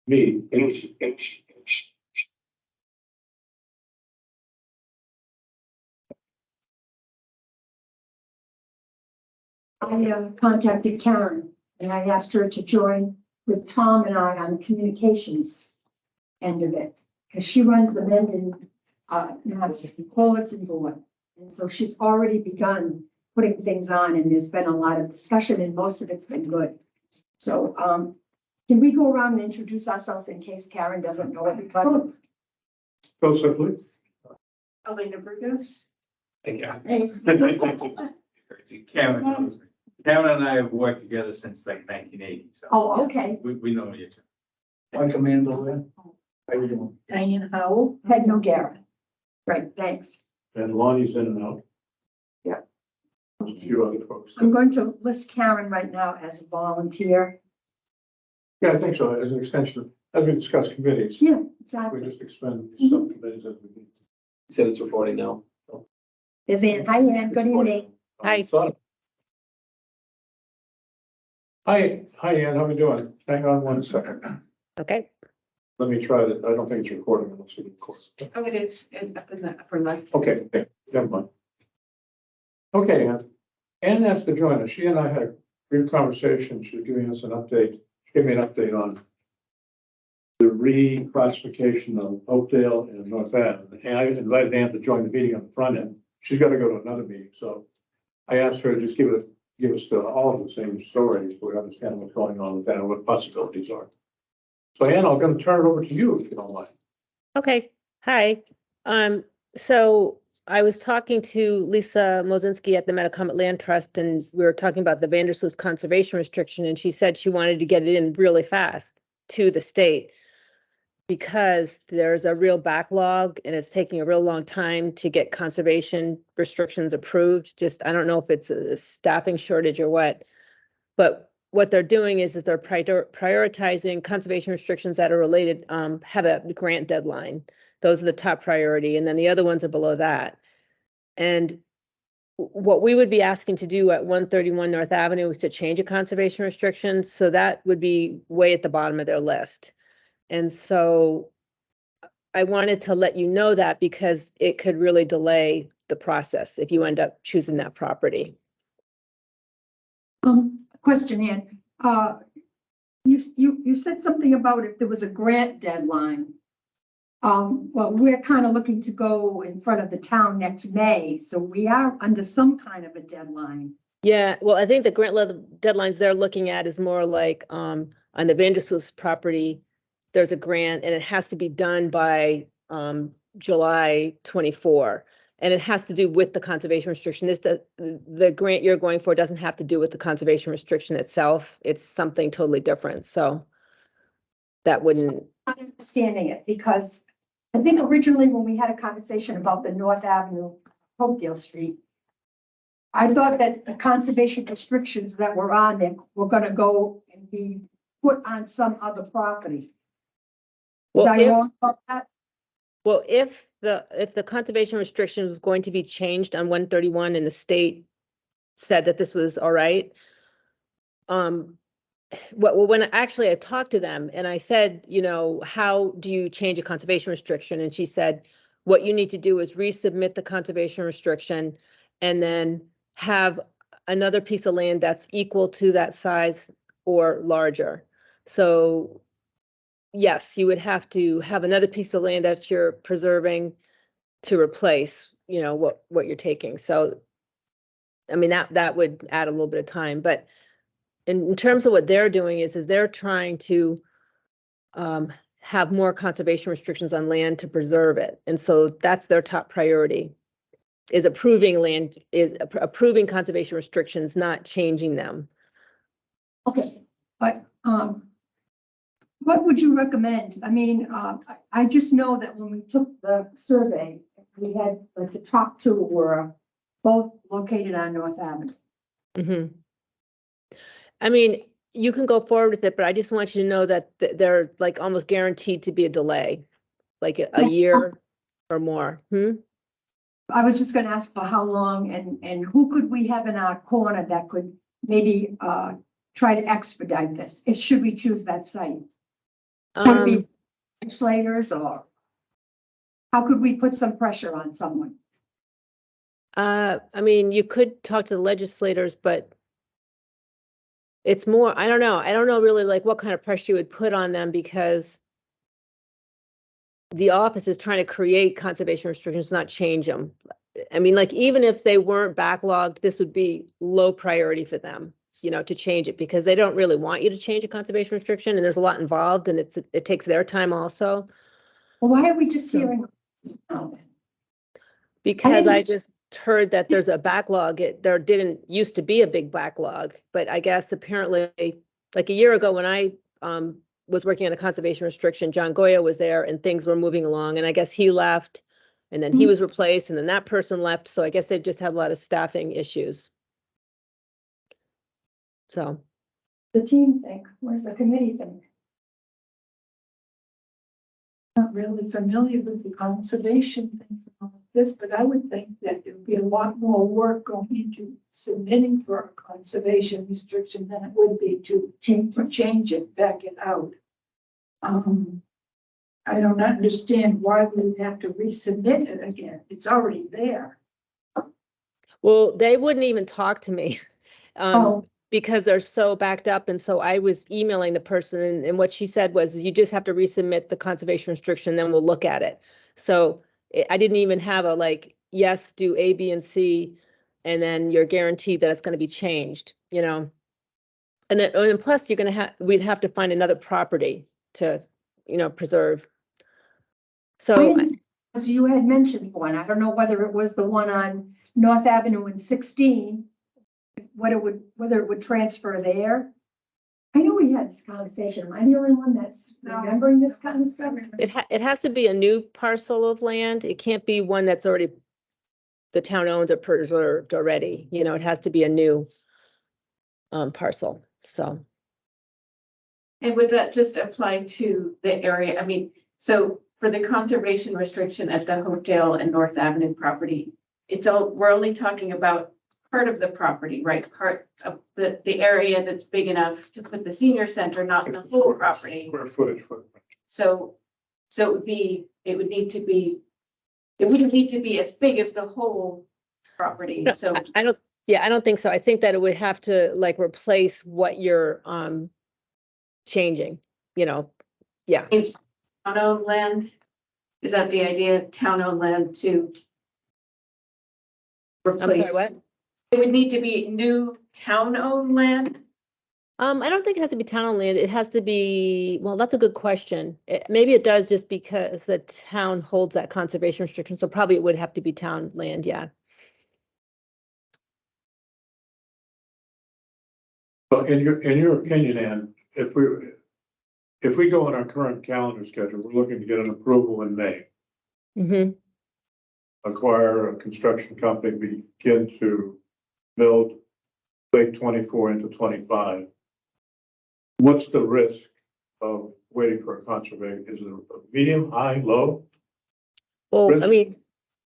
Me. I contacted Karen and I asked her to join with Tom and I on the communications end of it. Because she runs the Mendon, Mass Bulletin Board. And so she's already begun putting things on and there's been a lot of discussion and most of it's been good. So, can we go around and introduce ourselves in case Karen doesn't know everybody? Go simply. Elena Burgos. Yeah. Karen knows me. Karen and I have worked together since like 1980, so. Oh, okay. We know each other. Mike Amanda. How you doing? Diane Howell. Had no Garrett. Great, thanks. And Lonnie's in and out. Yeah. There's a few other folks. I'm going to list Karen right now as a volunteer. Yeah, I think so, as an extension, as we discuss committees. Yeah, We exactly. just expend some committees as we need. Said it's recording now. Is Ann, hi Ann, good evening. Hi. Hi, Ann, how we doing? Hang on one second. Okay, Let me try that. I don't think it's recording unless we record. Oh, it is up in the upper left. Okay, never mind. Okay, Ann asked to join us. She and I had a brief conversation. She was giving us an update. She gave me an update on the reclassification of Oakdale and North Ave. And I invited Ann to join the meeting on the front end. She's got to go to another meeting, so I asked her to just give us all of the same stories, so we understand what's going on with that and what possibilities are. So Ann, I'm going to turn it over to you if you don't mind. okay, hi. So I was talking to Lisa Mosinski at the Metacomet Land Trust, and we were talking about the Vandersloot conservation restriction, and she said she wanted to get it in really fast to the state because there's a real backlog and it's taking a real long time to get conservation restrictions approved. Just, I don't know if it's a staffing shortage or what, but what they're doing is they're prioritizing conservation restrictions that are related, have a grant deadline. Those are the top priority, and then the other ones are below that. And what we would be asking to do at 131 North Avenue is to change a conservation restriction, so that would be way at the bottom of their list. And so I wanted to let you know that because it could really delay the process if you end up choosing that property. Question, Ann. You said something about if there was a grant deadline. Well, we're kind of looking to go in front of the town next May, so we are under some kind of a deadline. Yeah, well, I think the grant deadlines they're looking at is more like on the Vandersloot property, there's a grant and it has to be done by July 24. And it has to do with the conservation restriction. The grant you're going for doesn't have to do with the conservation restriction itself. It's something totally different. So that wouldn't. I'm understanding it because I think originally when we had a conversation about the North Avenue, Hopedale Street, I thought that the conservation restrictions that were on it were going to go and be put on some other property. Is Well, I wrong about that? Well, if the conservation restriction was going to be changed on 131 and the state said that this was all right, when actually I talked to them and I said, you know, how do you change a conservation restriction? And she said, what you need to do is resubmit the conservation restriction and then have another piece of land that's equal to that size or larger. So yes, you would have to have another piece of land that you're preserving to replace, you know, what you're taking. So, I mean, that would add a little bit of time, but in terms of what they're doing is they're trying to have more conservation restrictions on land to preserve it. And so that's their top priority, is approving conservation restrictions, not changing them. Okay, but what would you recommend? I mean, I just know that when we took the survey, we had like the top two were both located on North Avenue. Mm-hmm. I mean, you can go forward with it, but I just want you to know that they're like almost guaranteed to be a delay, like a year or more. I was just going to ask for how long and who could we have in our corner that could maybe try to expedite this, if should we choose that site? Would it be Um, legislators, or how could we put some pressure on someone? I mean, you could talk to the legislators, but it's more, I don't know. I don't know really like what kind of pressure you would put on them because the office is trying to create conservation restrictions, not change them. I mean, like, even if they weren't backlogged, this would be low priority for them, you know, to change it because they don't really want you to change a conservation restriction and there's a lot involved and it takes their time also. Well, why are we just So- hearing this now then? Because didn't- I just heard that there's a backlog. There didn't used to be a big backlog, but I guess apparently, like a year ago when I was working on a conservation restriction, John Goya was there and things were moving along, and I guess he left, and then he Mhm. was replaced, and then that person left. So I guess they've just had a lot of staffing issues. So The team think, what does the committee think? Not really familiar with the conservation things and all of this, but I would think that there'd be a lot more work going into submitting for a conservation restriction than it would be to change it, back it out. I don't understand why we would have to resubmit it again. It's already there. well, they wouldn't even talk to me. Oh. Because they're so backed up. And so I was emailing the person and what she said was, you just have to resubmit the conservation restriction, then we'll look at it. So I didn't even have a like, yes, do A, B, and C, and then you're guaranteed that it's going to be changed, you know? And then plus you're going to we'd have to find another property to, you know, preserve. So As you had mentioned one, I don't know whether it was the one on North Avenue in 16, whether it would transfer there. I know we had this conversation. Am I the only one that's remembering this kind of stuff? it has to be a new parcel of land. It can't be one that's already, the town owns or preserved already, you know, it has to be a new parcel, so. And would that just apply to the area? I mean, so for the conservation restriction at the Hotel and North Avenue property, we're only talking about part of the property, right? Part of the area that's big enough to put the senior center, not the full property. Square footage footprint. So it would need to be, it wouldn't need to be as big as the whole property, No, so. I don't, yeah, I don't think so. I think that it would have to like replace what you're changing, you know, yeah. It's town-owned land? Is that the idea, town-owned land to I'm sorry, replace? what? It would need to be new town-owned land? I don't think it has to be town land. It has to be, well, that's a good question. Maybe it does just because the town holds that conservation restriction, so probably it would have to be town land, yeah. But in your opinion, Ann, if we go on our current calendar schedule, we're looking to get an approval in May. Mm-hmm. Acquire a construction company, begin to build late 24 into 25. What's the risk of waiting for a conservation? Is it a medium, high, low? Well, I Risk- mean,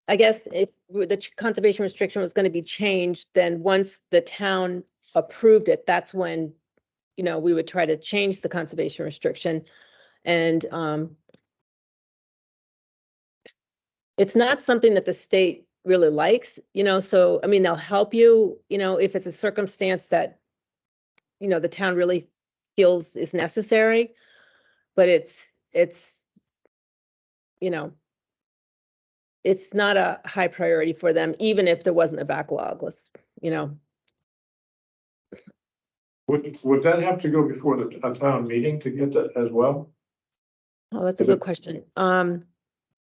I guess if the conservation restriction was going to be changed, then once the town approved it, that's when, you know, we would try to change the conservation restriction. And it's not something that the state really likes, you know, so, I mean, they'll help you, you know, if it's a circumstance that, you know, the town really feels is necessary, but it's, you know, it's not a high priority for them, even if there wasn't a backlog, you know. Would that have to go before a town meeting to get that as well? Oh, that's a Is good it- question.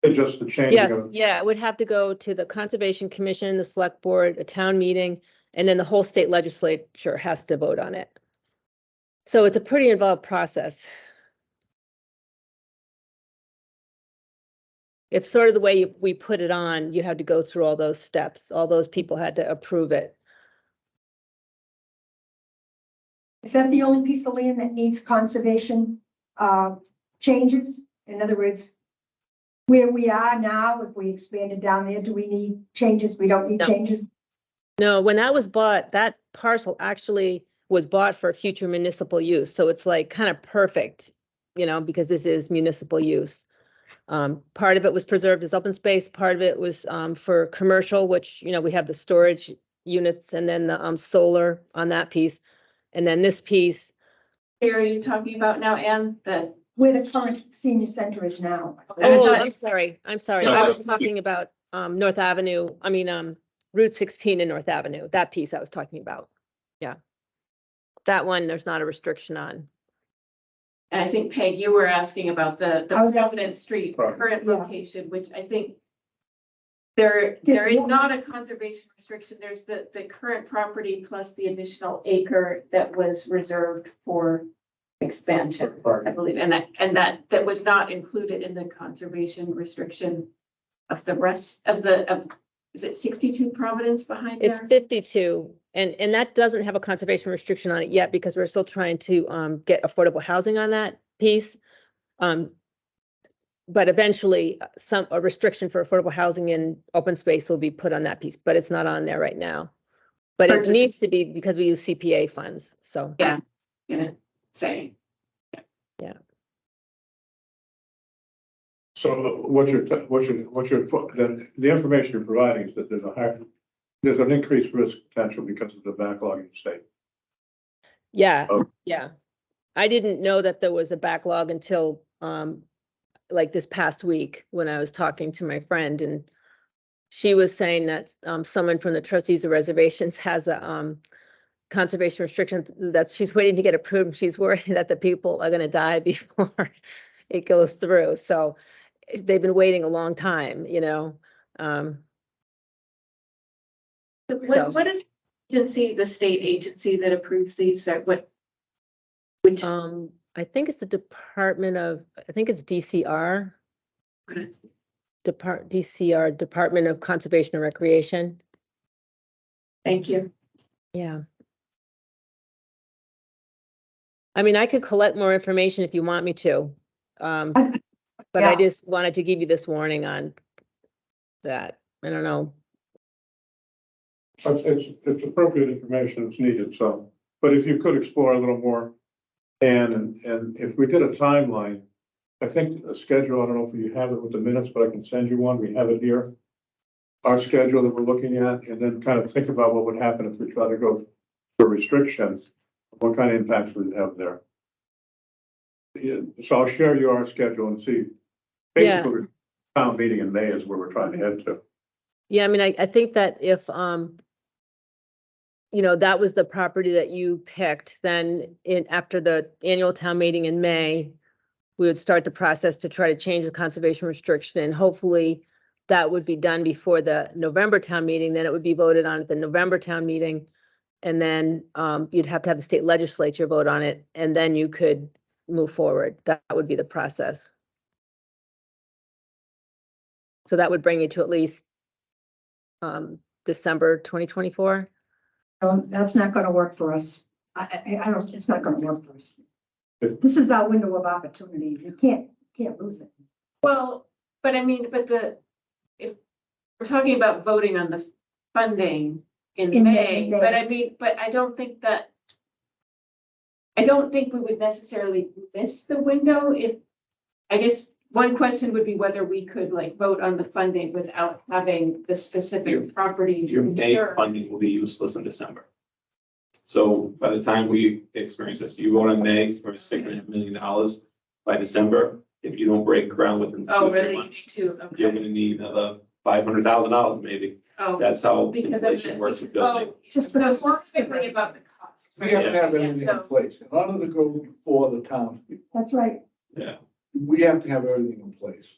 It's just the changing Yes, of, yeah, it would have to go to the Conservation Commission, the Select Board, a town meeting, and then the whole state legislature has to vote on it. So it's a pretty involved process. It's sort of the way we put it on, you had to go through all those steps, all those people had to approve it. Is that the only piece of land that needs conservation changes? In other words, where we are now, if we expanded down there, do we need changes? We don't need No. changes? No, when that was bought, that parcel actually was bought for future municipal use, so it's like kind of perfect. you know, because this is municipal use. Part of it was preserved as open space, part of it was for commercial, which, you know, we have the storage units and then the solar on that piece. And then this piece, Where are you talking about now, Anne? The, Where the current senior center is now. oh, thought- I'm sorry. No, I was no. talking about North Avenue, Route 16 and North Avenue, that piece I was talking about. Yeah. That one, there's not a restriction on. and I think Peg, you were asking about the I was asking- President Street Right. current Yeah. location, which I think there is not a conservation restriction. There's the current property plus the additional acre that was reserved for expansion, I believe, and that was not included in the conservation restriction of the rest of is it 62 Providence behind It's there? 52, and that doesn't have a conservation restriction on it yet because we're still trying to get affordable housing on that piece. But eventually, a restriction for affordable housing in open space will be put on that piece, but it's not on there right now. But it Purchase- needs to be because we use CPA funds, so. Yeah, gonna say. So the information you're providing is that there's an increased risk potential because of the backlog in the state. Yeah, Oh. yeah. I didn't know that there was a backlog until like this past week when I was talking to my friend, and she was saying that someone from the trustees of reservations has a conservation restriction that she's waiting to get approved. She's worried that the people are gonna die before it goes through. So they've been waiting a long time, you know. So- What agency, the state agency that approves these, which, I think it's the Department of, I think it's DCR. Okay. DCR, Department of Conservation and Recreation. thank you. Yeah. I mean, I could collect more information if you want me to. But I Yeah. just wanted to give you this warning on that. I don't know. It's appropriate information that's needed, so, but if you could explore a little more. And if we did a timeline, I think a schedule, I don't know if you have it with the minutes, but I can send you one. We have it here. Our schedule that we're looking at, and then kind of think about what would happen if we try to go for restrictions. What kind of impacts would it have there? Yeah, so I'll share you our schedule and see. Yeah. Basically, town meeting in May is where we're trying to head to. Yeah, I mean, I think that if, you know, that was the property that you picked, then after the annual town meeting in May, we would start the process to try to change the conservation restriction, and hopefully that would be done before the November town meeting, then it would be voted on at the November town meeting. And then you'd have to have the state legislature vote on it, and then you could move forward. That would be the process. So that would bring you to at least December 2024. That's not gonna work for us. I don't, it's not gonna work for us. This is our window of opportunity. You can't lose it. Well, but I mean, if we're talking about voting on the funding in In May, May. but I mean, I don't think we would necessarily miss the window if, I guess, one question would be whether we could like vote on the funding without having the specific property. Your May Sure. funding will be useless in December. So by the time we experience this, you vote in May for $600 million. By December, if you don't break ground within 2 Oh, or 3 really? months, Too, you're okay. gonna need another $500,000 maybe. Oh, That's how because of inflation the- works with building. oh, Just so for- specifically about the cost. We have to have Yeah, everything so- in place. In order to go before the townspeople, That's right. Yeah, we have to have everything in place.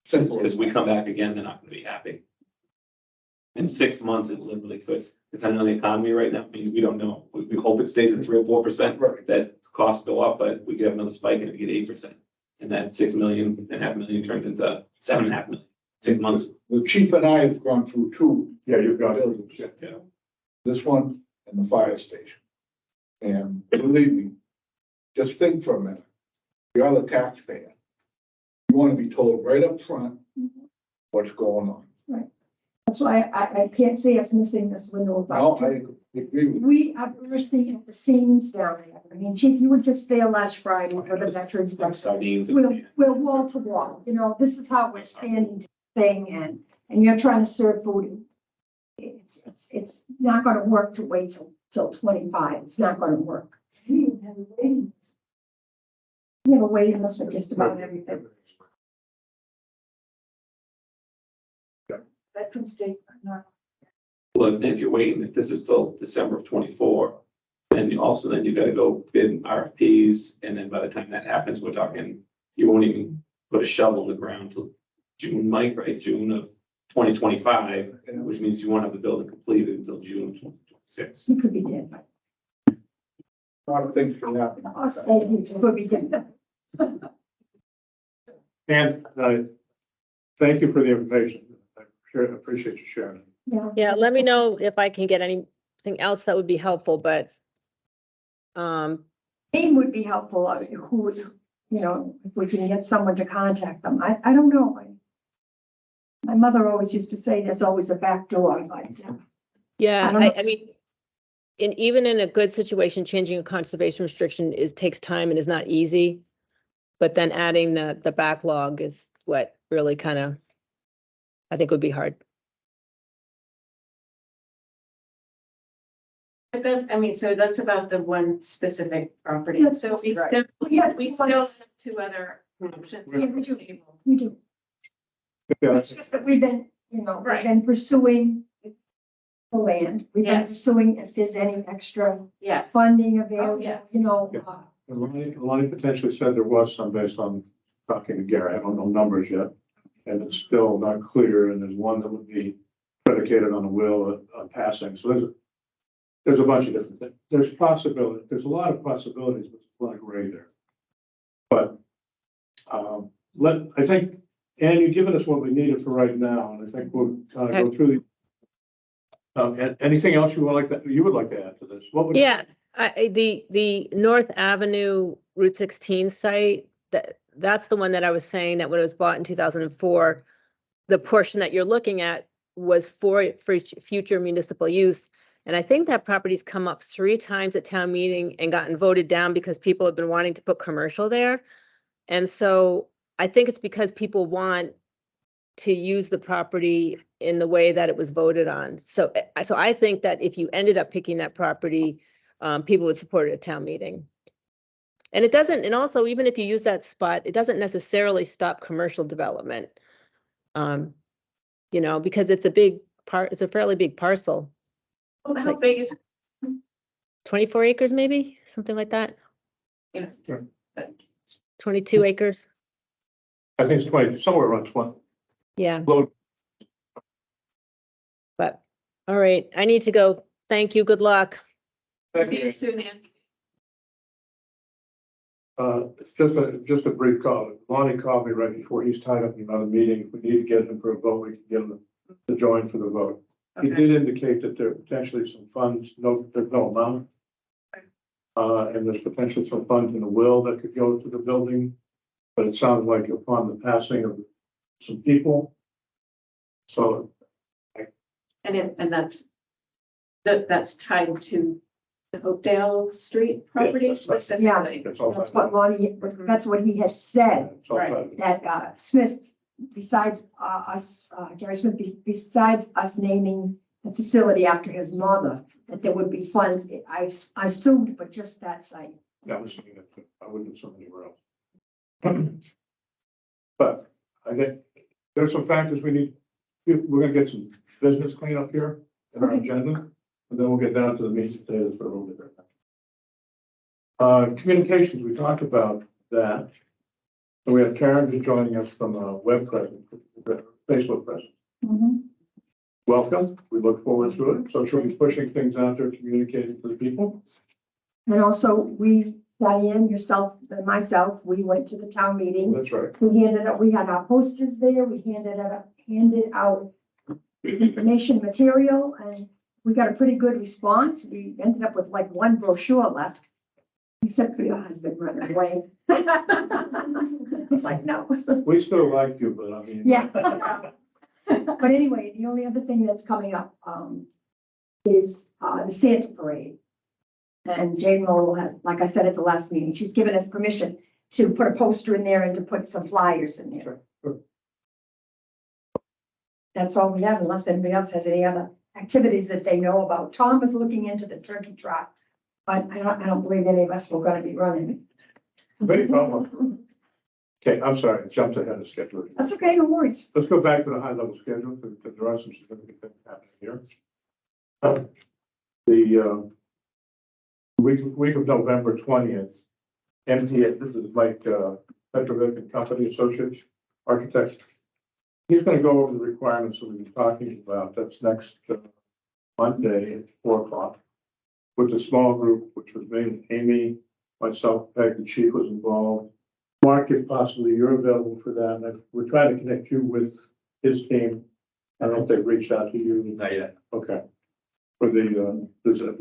Simple. because we come back again, they're not gonna be happy. In 6 months, it literally could, depending on the economy right now, I mean, we don't know. We hope it stays at 3 or 4%. Right. That costs go up, but we could have another spike and we get 8%. And that 6 million and half million turns into 7.5 million, 6 months. The chief and I have gone through 2 Yeah, you've got it. buildings, Yeah. this one and the fire station. And believe me, just think for a minute. You're the taxpayer. You want to be told right up front what's going on. That's why I can't see us missing this window of No, I opportunity. agree. agree with you. We are bursting at the seams down there. I mean, Chief, you were just there last Friday for the Veterans Like Day. sardines. We're wall to wall, you know, this is how we're standing, saying, and you're trying to serve food. It's not gonna work to wait till 25. It's not gonna work. We have a waiting list. We have a waiting list for just about everything. Veterans Day, not. Well, and if you're waiting, if this is till December of 24, then you gotta go bid RFPs, and then by the time that happens, we're talking, you won't even put a shovel in the ground till June, Mike, right, June of 2025, which means you won't have the building completed until June of 2026. You could be dead, but A lot of things can happen. us old people could be dead. And thank you for the information. I appreciate you sharing. Yeah. Yeah, let me know if I can get anything else that would be helpful, but Name would be helpful, who would, you know, if we can get someone to contact them. I don't know. My mother always used to say there's always a back door, but yeah, I don't know. I mean, even in a good situation, changing a conservation restriction takes time and is not easy. But then adding the backlog is what really kind of, I think would be hard. But that's, I mean, so that's about the one specific property. Yes, So we right. still, we have we two still have others. two other options. Yeah, on we the do. table. We do. Yeah, It's just that we've been, you know, we've Right. been pursuing the land. We've been Yes. pursuing if there's any extra Yes, funding available, yes. you know. Yeah. And Lonnie potentially said there was some based on talking to Gary. I don't know numbers yet. And it's still not clear, and there's one that would be predicated on a will on passing. So there's a bunch of different things. There's possibility, there's a lot of possibilities, but there's a lot of gray there. But I think, Ann, you've given us what we needed for right now, and I think we'll kind of go through the. Anything else you would like to add to this? What would? Yeah, the North Avenue Route 16 site, that's the one that I was saying that when it was bought in 2004, the portion that you're looking at was for future municipal use. And I think that property's come up 3 times at town meeting and gotten voted down because people have been wanting to put commercial there. And so I think it's because people want to use the property in the way that it was voted on. So I think that if you ended up picking that property, people would support it at town meeting. And it doesn't, and also even if you use that spot, it doesn't necessarily stop commercial development. You know, because it's a fairly big parcel, How like- big is? 24 acres maybe, something like that, Yeah. 22 acres. I think it's 20, somewhere around 20. Yeah, Load. but, all right, I need to go. Thank you, good luck. See you soon, Ann. Just a brief call. Lonnie called me right before he's tied up in another meeting. If we need to get him for a vote, we can get him to join for the vote. He Okay. did indicate that there are potentially some funds, there's no amount. And there's potentially some funds in the will that could go to the building. But it sounds like upon the passing of some people. So, And that's tied to the Hopedale Street property that's right. specifically. that's all. That's what Lonnie, that's what he had said, It's all Right. tied. that Smith, besides us, Gary Smith, besides us naming the facility after his mother, that there would be funds. I assumed, but just that site. That was something that I wouldn't assume anywhere else. But I think there's some factors we're gonna get some business cleanup here in our Okay. agenda, and then we'll get down to the meat and potatoes for a little bit. Communications, we talked about that. So we have Karen just joining us from a web presence, Facebook presence. Welcome, we look forward to it. So she'll be pushing things out there, communicating to the people. And also, Diane, yourself, and myself, we went to the town meeting. That's right. We had our posters there, we handed out information material, and we got a pretty good response. We ended up with like one brochure left, except for your husband running away. It's like, no. We still like you, but I mean. Yeah. But anyway, the only other thing that's coming up, is, the Santa Parade. And Jane Lowell had, like I said at the last meeting, she's given us permission to put a poster in there and to put some flyers in there. Sure. That's all we have, unless anybody else has any other activities that they know about. Tom is looking into the turkey trot, but I don't believe any of us were gonna be running. Very problem. Okay, I'm sorry, I jumped ahead of schedule. That's okay, no worries. Let's go back to the high level schedule, because there are some significant things happening here. The week of November 20th, MTA, this is like Petrovic and Company Associates Architects. He's gonna go over the requirements that we've been talking about. That's next Monday at 4 o'clock. With a small group, which was me, Amy, myself, Peg, the chief was involved. Mark, if possibly you're available for that, and we're trying to connect you with his team. I don't know if they've reached out to you. Not yet. Okay. For the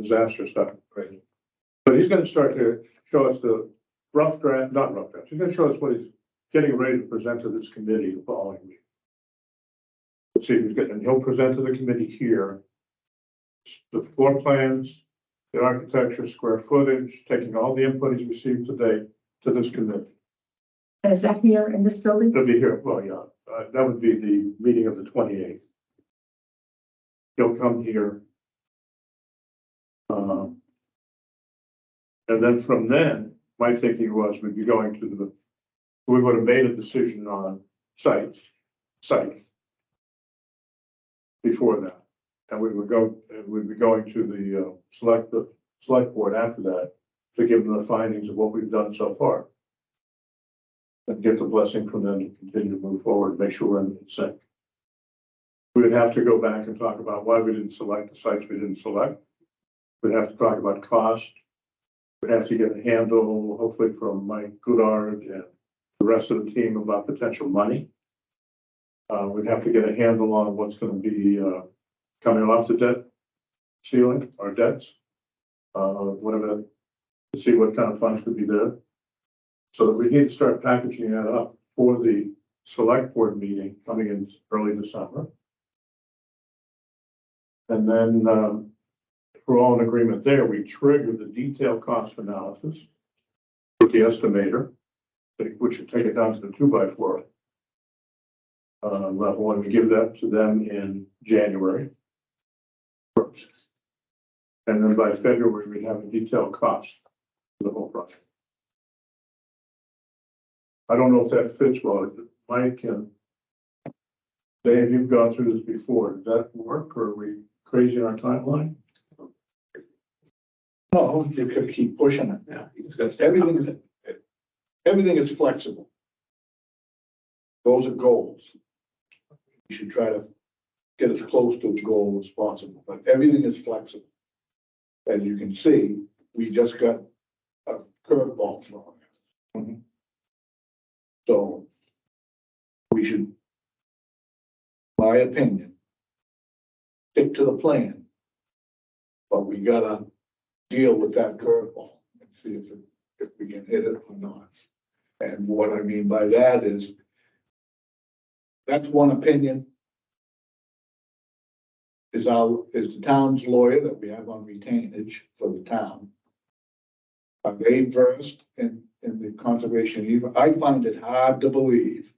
disaster stuff. Right. But he's gonna start to show us the rough draft, not rough draft, he's gonna show us what he's getting ready to present to this committee the following week. Let's see if he's getting, and he'll present to the committee here the floor plans, the architecture, square footage, taking all the input he's received today to this committee. And is that here in this building? It'll be here, well, yeah, that would be the meeting of the 28th. He'll come here. And then from then, my thinking was we'd be going to we would have made a decision on site before that. And we'd be going to the select board after that to give them the findings of what we've done so far. And get the blessing from them to continue to move forward, make sure we're in sync. We would have to go back and talk about why we didn't select the sites we didn't select. We'd have to talk about cost. We'd have to get a handle, hopefully from Mike Goodard and the rest of the team about potential money. We'd have to get a handle on what's going to be coming off the debt ceiling, our debts. Whatever, to see what kind of funds could be there. So that we need to start packaging that up for the select board meeting coming in early December. And then, if we're all in agreement there, we trigger the detailed cost analysis with the estimator, which should take it down to the 2x4 level, and we give that to them in January 1st. And then by February, we have a detailed cost for the whole project. I don't know if that fits well. Mike and Dave, you've gone through this before. Does that work, or are we crazy in our timeline? No, you could keep pushing it. Yeah, you just gotta stay. Everything is flexible. Those are goals. You should try to get as close to the goal as possible, but everything is flexible. As you can see, we just got a curveball thrown at us. So we should, my opinion, stick to the plan. But we gotta deal with that curveball and see if we can hit it or not. And what I mean by that is, that's one opinion. Is the town's lawyer that we have on retainage for the town. Are they versed in the conservation? I find it hard to believe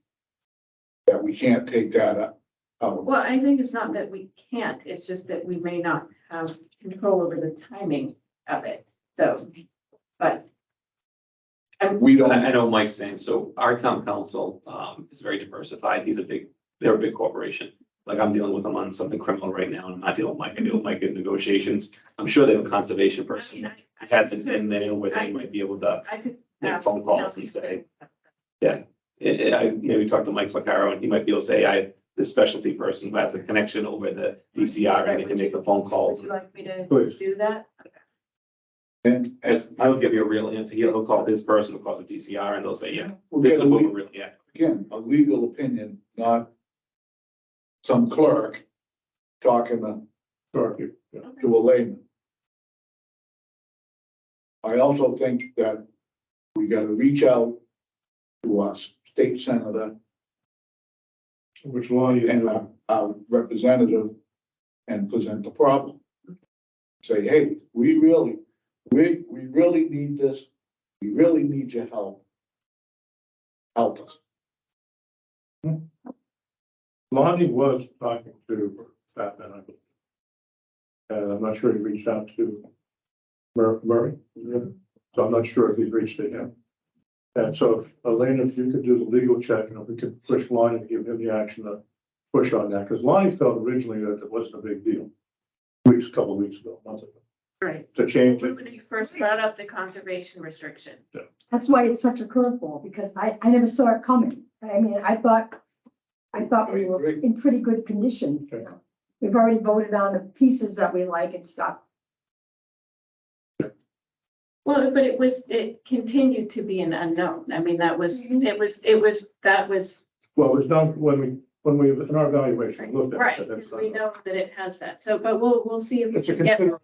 that we can't take that out. Well, I think it's not that we can't, it's just that we may not have control over the timing of it, so, but. We don't. I know Mike's saying, so our town council is very diversified. They're a big corporation. Like I'm dealing with them on something criminal right now, and I'm not dealing with Mike. I deal with Mike in negotiations. I'm sure they have a conservation person that hasn't been there where they might be able to I could make ask phone calls and say, I maybe talk to Mike Flaccaro and he might be able to say, I have this specialty person who has a connection over the DCR and they can make the phone Would calls. you like me to Please. do that? And As I'll give you a real answer. He'll call his person who calls the DCR and they'll say, yeah, we'll this get is what we're a really at. legal opinion, not some clerk talking Sorry. Yeah. to a layman. I also think that we gotta reach out to our state senator Which law you and know? our representative and present the problem. Say, hey, we really need this. We really need your help. Help us. Lonnie was talking to Batman, I believe. And I'm not sure he reached out to Murray, so I'm not sure if he's reached to him. And so if Elena, if you could do the legal check, and if we could push Lonnie to give him the action to push on that, because Lonnie felt originally that it wasn't a big deal. A couple of weeks ago, months ago, Right. to change it. When you first brought up the conservation restriction. That's why it's such a curveball, because I never saw it coming. I mean, I thought we were in pretty good condition, you know. We've already voted on the pieces that we like and stuff. Well, but it continued to be an unknown. I mean, that was, Mhm. that was, Well, it was done when we, in our evaluation, looked at it. right, said that's because we not- know that it has that. So, but we'll see if we It's a can get, consider,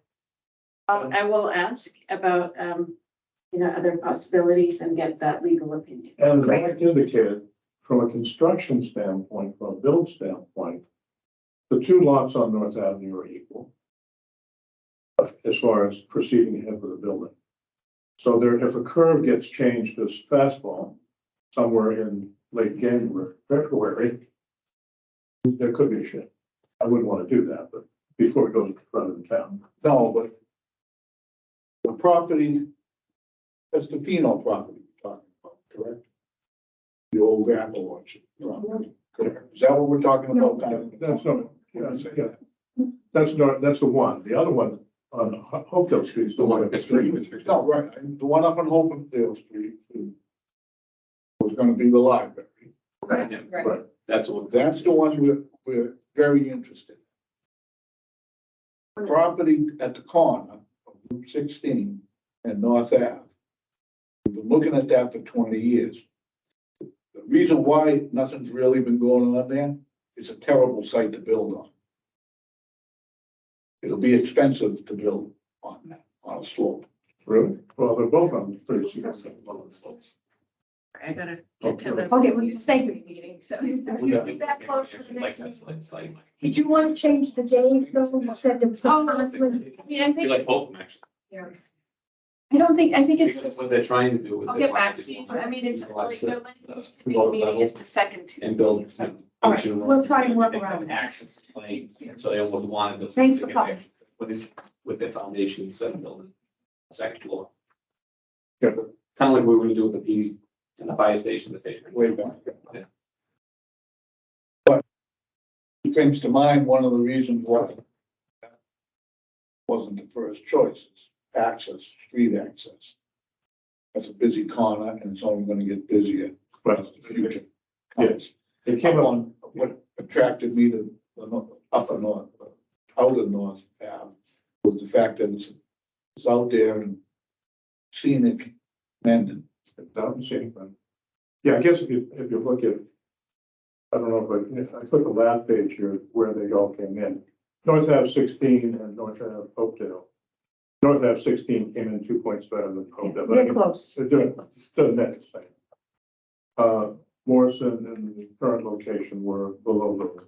I will ask about, other possibilities and get that legal opinion. and like indicated, from a construction standpoint, from a build standpoint, the two lots on North Avenue are equal. As far as proceeding ahead with the building. So there, if a curve gets changed as fastball somewhere in late January, February, there could be a shift. I wouldn't want to do that, but before it goes in front of the town. No, but the property, that's the Pino property we're talking about, correct? The old apple orchard property, correct? Is that what we're talking about? That's not, yeah. That's the one. The other one on Hopedale Street is the one. No, right, the one up on Hopedale Street was gonna be the library. Yeah, Right. That's what. That's the one we're very interested in. Property at the corner of Route 16 and North Ave. We've been looking at that for 20 years. The reason why nothing's really been going on there, it's a terrible site to build on. It'll be expensive to build on that, on a slope. Really? Well, they're both on pretty significant slopes. I gotta get to the. Okay, well, thank you. Meeting, so. If you keep that close for the Like next that's meeting. like. Did you want to change the days though? You said there was some Oh, conflict. I mean, I You think, like both of them, actually. I think it's Because just, what they're trying to do is. I'll they get want back to just you. want I mean, it's to like, utilize the the next meeting is the second Tuesday. And build. so- All right, we'll try and work around it. Access lane, so they almost wanted to. Thanks for coming. With their foundation instead of building a second floor. Yeah. Kind of like we were gonna do with the P and the fire station that they. Way back. Yeah. But it brings to mind one of the reasons why wasn't the first choice, is access, street access. That's a busy corner and it's only gonna get busier But as the future Yes. comes. it came Up on, on, what attracted me to the upper north, outer north Ave was the fact that it's out there and scenic Mendon. down seeing them. Yeah, I guess if you look at, I don't know if I took the last page here where they all came in. North Ave 16 and North Ave Hopedale. North Ave 16 came in 2 points better than Hopedale. but I They're mean, close. It doesn't net the same. Morrison and the current location were below the.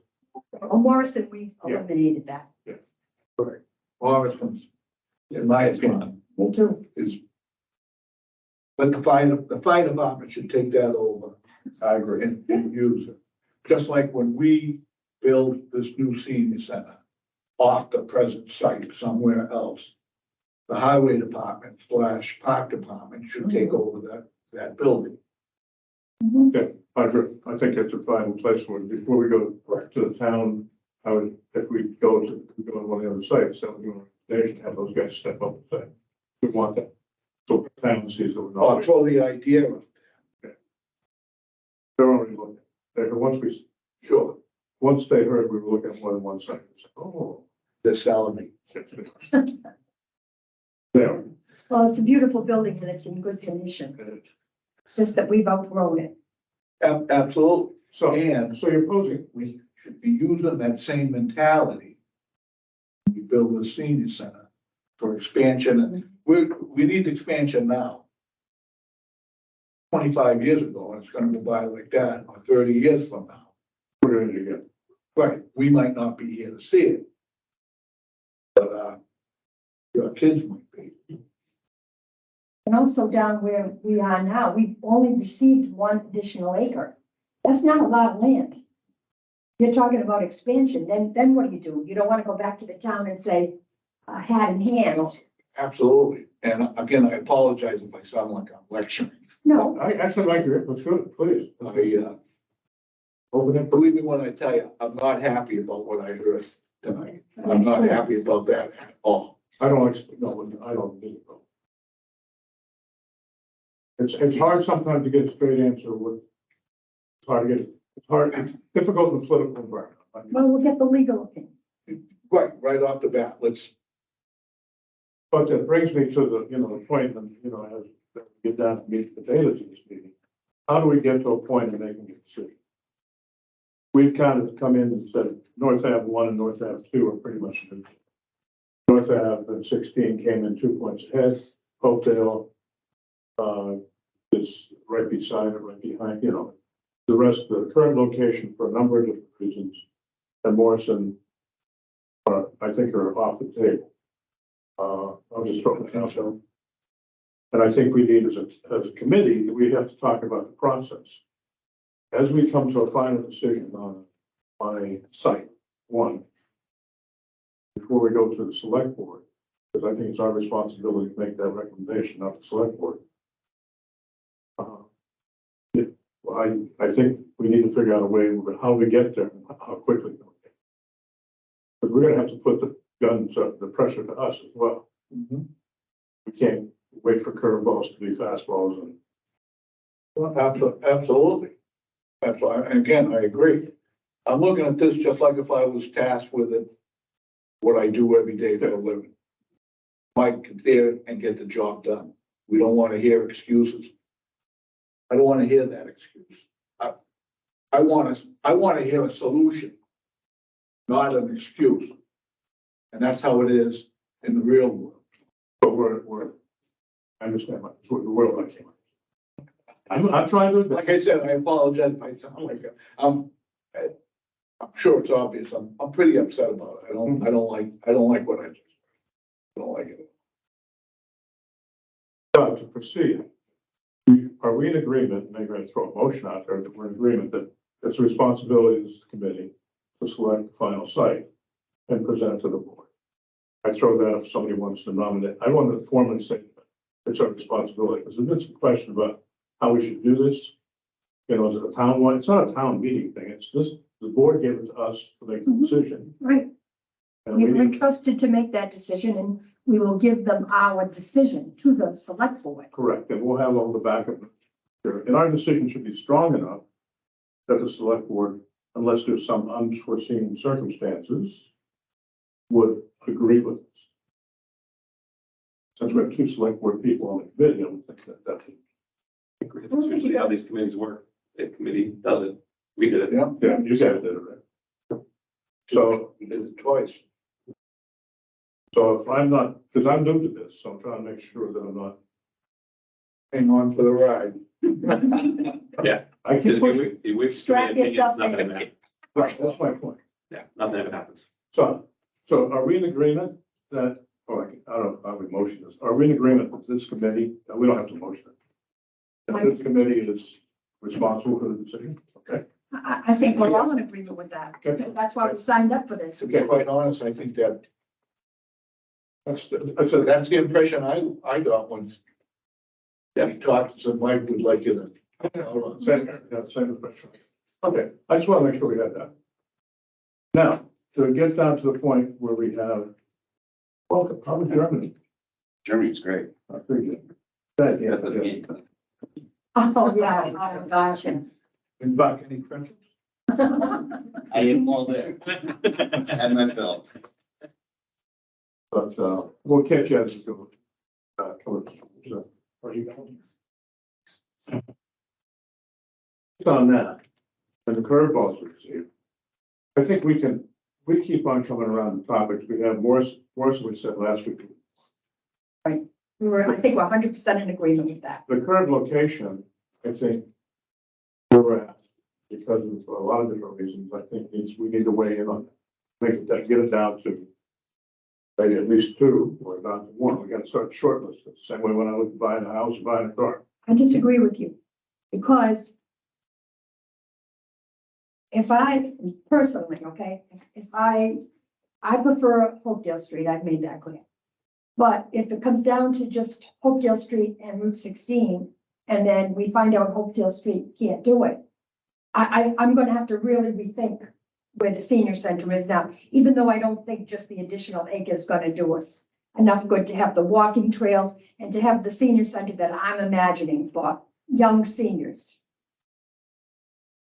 Well, Morrison, we eliminated that. Morrison's, in my opinion, Me too. is. But the fire department should take that over. I agree. And use it. Just like when we build this new senior center off the present site somewhere else. The highway department / park department should take over that building. Yeah, I agree. I think it's a vital place for it. Before we go to the town, I would, if we go to one of the other sites, then they should have those guys step up and say, we want that. So the town sees that we're I'll not. throw the idea of, They're already looking. sure, Once they heard we were looking at more than one site, they said, oh. they're selling me. There. Well, it's a beautiful building and it's in good condition. It's just that we've outgrown it. Absolutely. So, And so you're posing, we should be using that same mentality. when We build the senior center for expansion, and we need expansion now. 25 years ago, and it's gonna go by like that, or 30 years from now. we're going to get. Right, we might not be here to see it. But, Your kids might be. And also down where we are now, we've only received one additional acre. That's not a lot of land. You're talking about expansion, then what do? You don't want to go back to the town and say, hat in hand. Absolutely. And again, I apologize if I sound like I'm lecturing. No, I actually like your input, good, please. Open it, believe me when I tell you, I'm not happy about what I heard tonight. I'm not happy about that at all. I don't, no, I don't need it. It's hard sometimes to get a straight answer with, it's hard to get, it's difficult in the political environment. well, we'll get the legal opinion. Right off the bat, let's, But that brings me to the, the point, and, as we get down to meat and potatoes in this meeting. How do we get to a point of making a decision? We've kind of come in and said North Ave 1 and North Ave 2 are pretty much new. North Ave and 16 came in 2 points ahead. Hopedale is right beside it, right behind, the rest of the current location for a number of different reasons. And Morrison, I think, are off the table. I'll just throw it out there. And I think we need, as a committee, we have to talk about the process. As we come to a final decision on a site, one, before we go to the select board, because I think it's our responsibility to make that recommendation, not the select board. I think we need to figure out a way of how we get there and how quickly. But we're gonna have to put the guns, the pressure to us as well. We can't wait for curveballs to be fastballs and. absolutely. That's why, and again, I agree. I'm looking at this just like if I was tasked with it, what I do every day for a living. Mike, get there and get the job done. We don't want to hear excuses. I don't want to hear that excuse. I want to hear a solution, not an excuse. And that's how it is in the real world. But I understand, like, it's what the world like. I'm trying to. Like I said, I apologize if I sound like, I'm sure it's obvious. I'm pretty upset about it. I don't like what I just, I don't like it. But to proceed, are we in agreement, maybe I throw a motion out there, that we're in agreement that it's the responsibility of this committee to select the final site and present it to the board? I throw that if somebody wants to nominate. I want to formally say that it's our responsibility, because it's a question about how we should do this. Is it a town one? It's not a town meeting thing. It's just the board gave it to us to make the decision. Right, And we we were need, entrusted to make that decision and we will give them our decision to the select board. correct, and we'll have all the backup. And our decision should be strong enough that the select board, unless there's some unforeseen circumstances, would agree with us. Since we have 2 select board people on the committee, I would think that. I agree. That's usually how these committees work. The committee does it. We did it. Yeah, Yeah, you guys did it, right? So, we did it twice. if I'm not, because I'm new to this, so I'm trying to make sure that I'm not, Hang on for the ride. Yeah. I keep Because pushing. we've Strap opinions, yourself nothing in. ever happens. Right, that's my point. Yeah, nothing ever happens. So are we in agreement that, I don't know how we motion this, are we in agreement with this committee, we don't have to motion it? That this committee is responsible for the decision, okay? I think we're all in agreement with that. Okay. That's why we signed up for this. To be quite honest, I think that That's that's the impression I got when he talked to Mike would like you to. same question. Okay, I just want to make sure we had that. Now, to get down to the point where we have, well, how was Germany? Germany's great. I figured. That, yeah. Oh, yeah, oh, gosh, yes. Bring back any friends? I ate them all there. I had my fill. But, we'll catch you as we go. Are you going? On that, and the curveballs we received, I think we keep on coming around the topics. We have Morris, we said last week. I think we're 100% in agreement with that. The current location, I think, where we're at, because of a lot of different reasons, I think we need to weigh in on it. Get it down to maybe at least two, or down to one. We gotta start shortlist. The same way when I look buying a house, buying a car. I disagree with you, because if I, personally, okay, if I prefer Hopedale Street, I've made that clear. But if it comes down to just Hopedale Street and Route 16, and then we find out Hopedale Street can't do it, I'm gonna have to really rethink where the senior center is now, even though I don't think just the additional acre is gonna do us enough good to have the walking trails and to have the senior center that I'm imagining for young seniors.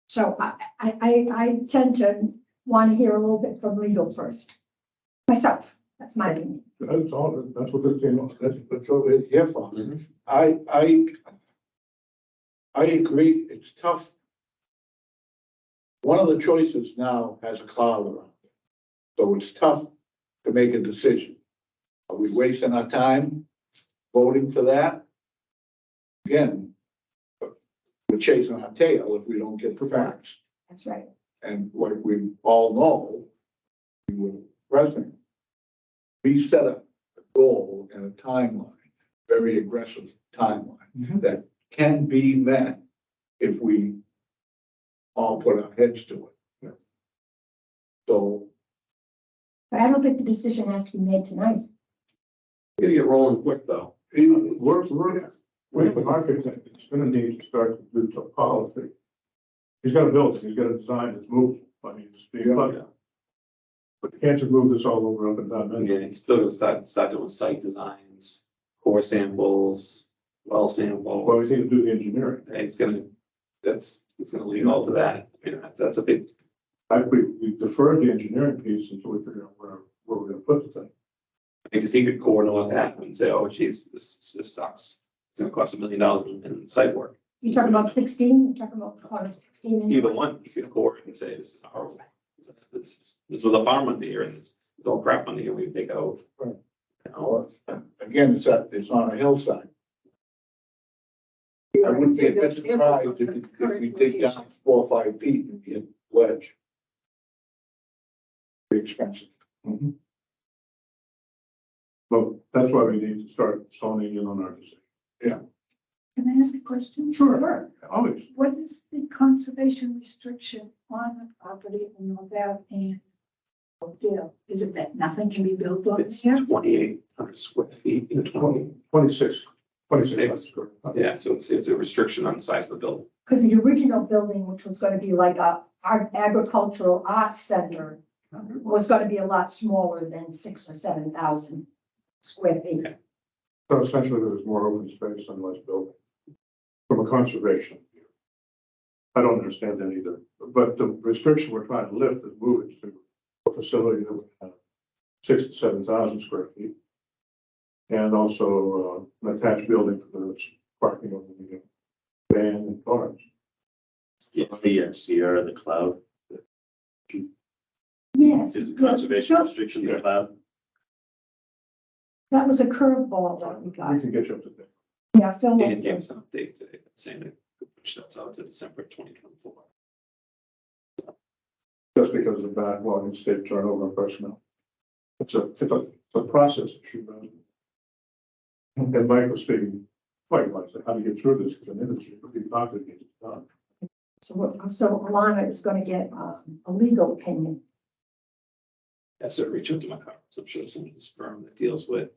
So I tend to want to hear a little bit from legal first. Myself, that's my opinion. That's all, that's what this team, That's what we're here for. I agree, it's tough. One of the choices now has a cloud around it. So it's tough to make a decision. Are we wasting our time voting for that? Again, we're chasing our tail if we don't get the facts. That's right. And like we all know, we were president. We set a goal and a timeline, very aggressive timeline that can be met if we all put our heads to it. So But I don't think the decision has to be made tonight. Gotta get rolling quick though. we're, the architect, it's gonna need to start to do topology. He's got to build it, he's got to design it's movable. I mean, it's being plugged. But you can't just move this all over up and down. And again, he's still gonna start doing site designs, core samples, well Well, we samples. need to do the engineering. It's gonna lead all to that. I mean, that's a big, We deferred the engineering piece until we figure out where we're gonna put the thing. because he could coordinate that and say, oh geez, this sucks. It's gonna cost $1 million in site work. You talking about 16? You're talking about corner 16? and- Either one, you could coordinate and say, this is horrible. This was a farm under here and it's all crap under here, we take out. Right. You know, again, it's on a hillside. I wouldn't be a bit surprised if we dig down 4 or 5 feet and get ledge. Very expensive. But that's why we need to start zoning in on our decision. Can I ask a question? Sure. Always. What is the conservation restriction on the property in North Ave and Oakdale? Is it that nothing can be built on It's here? 2,800 square feet, 20. 26. Yeah, so it's a restriction on the size of the building. Because the original building, which was gonna be like a agricultural arts center, was gonna be a lot smaller than 6,000 or 7,000 square feet. Okay. So essentially, there's more open space and less building. From a conservation view. I don't understand that either, but the restriction we're trying to lift is moving to a facility that would have 6,000 to 7,000 square feet. And also, an attached building for the parking of the van and cars. It's the Sierra, the cloud, Yes. is the conservation restriction, the cloud. That was a curveball that we We got. can get you up to date. Yeah, Phil. Dan gave us an update today saying that we could push that out to December 2024. Just because of the backlog in state turnover of personnel. It's a process issue. And Mike was speaking quite like, how to get through this, because an industry could be complicated. So Alana is gonna get a legal opinion. Yes, sir, reach out to my car. So I'm sure someone's firm that deals with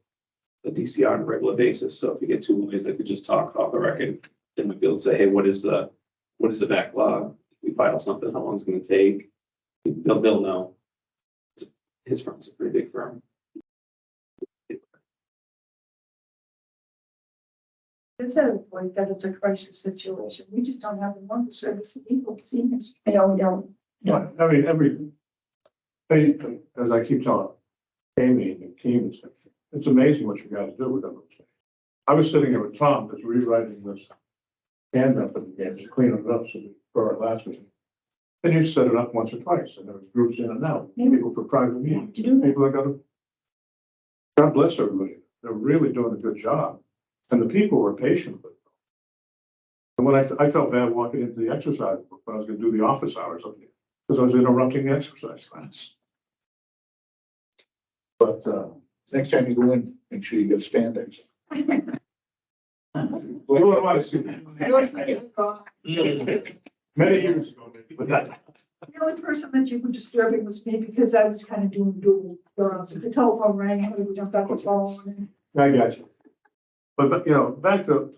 the DCR on a regular basis. So if you get two lawyers that could just talk off the record, they might be able to say, hey, what is the backlog? If we file something, how long is it gonna take? They'll know. His firm's a pretty big firm. It's at a point that it's a crisis situation. We just don't have the one to service the people, seniors. I know we don't. Yeah, I mean, as I keep telling Amy and the team, it's amazing what you guys do with them. I was sitting there with Tom, that's rewriting this handout that we gave, just cleaning it up for our last meeting. And you set it up once or twice, and there was groups in and out, people for private meetings, To do that. people that got to. God bless everybody, they're really doing a good job, and the people were patient with it. And when I felt bad walking into the exercise, when I was gonna do the office hours up there, because I was interrupting the exercise class. But, next time you go in, make sure you get spandex. Many years ago, maybe, but that. The only person that you were disturbing was me because I was kind of doing dual jobs. If the telephone rang, I would jump off the phone. I got you. But, you know, back to.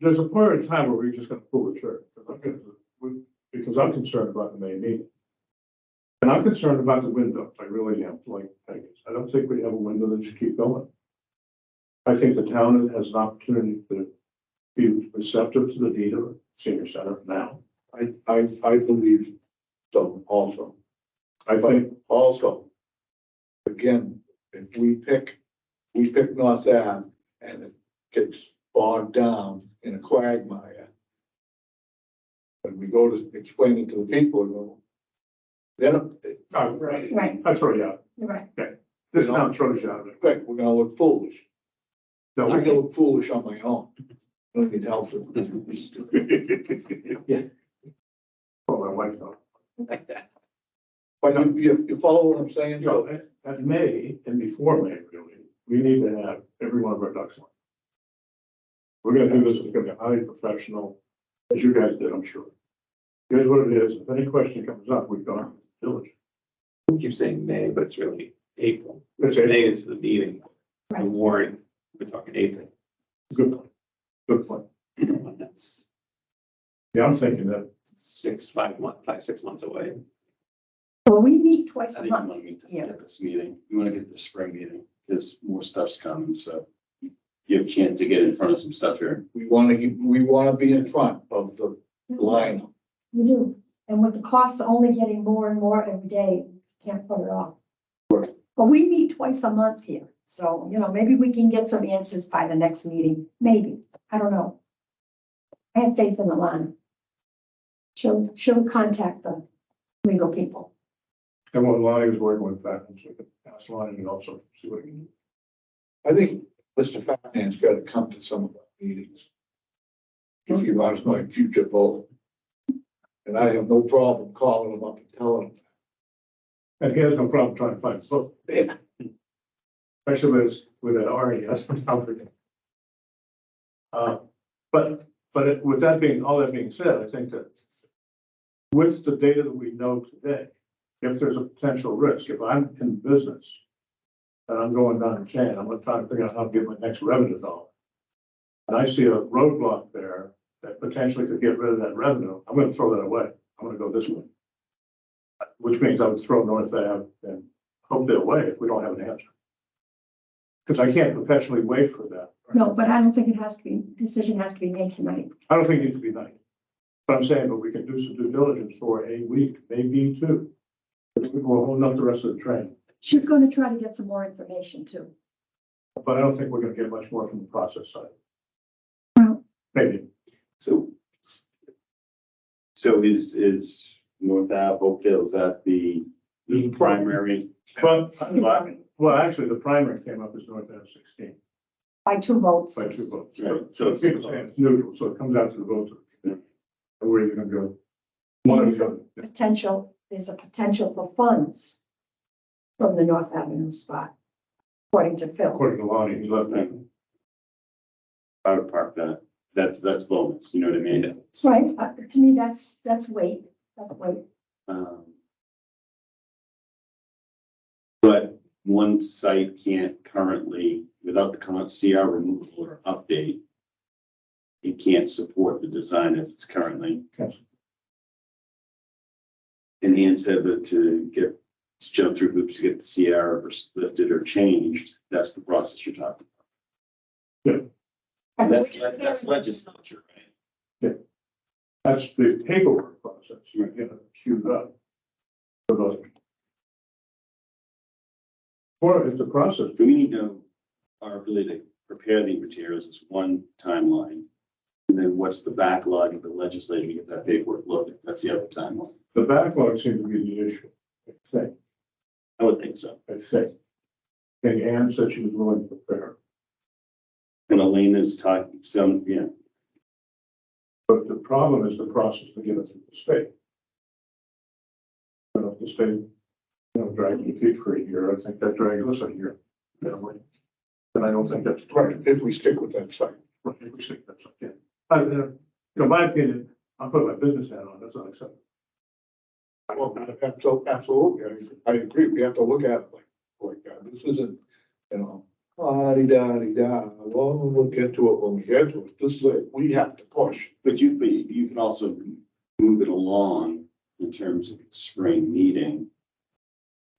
There's a point in time where we're just gonna pull the trigger. Because I'm concerned about the May meeting. And I'm concerned about the window. I really am, like, I don't think we have a window that should keep going. I think the town has an opportunity to be receptive to the need of a senior center now. I believe so also. I think, Also, again, if we pick North Ave and it gets bogged down in a quagmire. When we go to explain it to the people, you know, then, right, Right, that's right, yeah. you're right. This town throws you out of it. right, we're gonna look foolish. No, I'm gonna look foolish on my own. I don't need help with this. Oh, my wife though. But you follow what I'm saying, You know, Joe? at May and before May, really, we need to have every one of our ducks in. We're gonna do this, it's gonna be highly professional, as you guys did, I'm sure. Here's what it is, if any question comes up, we've gone diligent. We keep saying May, but it's really April. It's May is the meeting, the Right. warrant, we're talking April. Good point. Good point. That's Yeah, I'm thinking that, 6 months away. Well, we meet twice I a think you month. want to meet this, Yeah. get this meeting. You want to get the spring meeting because more stuff's coming, so you have a chance to get in front of some stuff here. We wanna be in front of the lineup. We do. And with the costs only getting more and more every day, can't put it off. But we meet twice a month here, so, you know, maybe we can get some answers by the next meeting, maybe, I don't know. I have faith in Alana. She'll contact the legal people. and what Lonnie was working with that, and so we could ask Lonnie and also see what he can do. I think Mr. Fatman's gotta come to some of our meetings. If he wants my future vote. And I have no problem calling him up and telling him. And he has no problem trying to find a book. Especially with that RES, I'm forgetting. But with that being, all that being said, I think that with the data that we know today, if there's a potential risk, if I'm in business and I'm going down the chain, I'm gonna try to figure out how to get my next revenue dollar. And I see a roadblock there that potentially could get rid of that revenue, I'm gonna throw that away. I'm gonna go this way. Which means I would throw North Ave and Hopedale away if we don't have an answer. Because I can't perpetually wait for that. No, but I don't think it has to be, decision has to be made tonight. I don't think it needs to be night. But I'm saying, but we can do some due diligence for a week, maybe two. We'll hold up the rest of the train, She's going to try to get some more information too. but I don't think we're gonna get much more from the process side. Well- Maybe. So is North Ave, Oakdale, is that the primary? Well, actually, the primary came up as North Ave 16 By 2 votes. by 2 votes. Right, So so people say it's neutral, so it comes out to the vote. And we're either gonna go. One or There's the a other. there's a potential for funds from the North Avenue spot, according to Phil. According to Lonnie, he left that. I would park that. That's bonus, you know what I mean? That's right, to me, that's weight, that's weight. But one site can't currently, without the current CR removal or update, it can't support the design as it's currently. Yes. And Ian said that to jump through hoops to get the CR lifted or changed, that's the process you're talking about. That's legislature, right? That's the paperwork process, you get it queued up. For those. Or it's a process. Do we need to, our ability to prepare the materials is one timeline. And then what's the backlog of the legislature to get that paperwork loaded? That's the other timeline. The backlog seems to be the issue, I think. I would think so. I think Ann said she was willing to prepare, And Elaine is talking some, yeah, but the problem is the process to get it through the state. You know, the state dragging your feet for a year, I think that dragged us a year. And I don't think that's Right, if we stick with that site. right, if we stick that, yeah. My opinion, I'll put my business hat on, that's unacceptable. Well, absolutely, I agree, we have to look at it like that, this isn't, la-di-da-di-da, well, we'll get to it when we get to it, this is like, we have to push. But you can also move it along in terms of the spring meeting.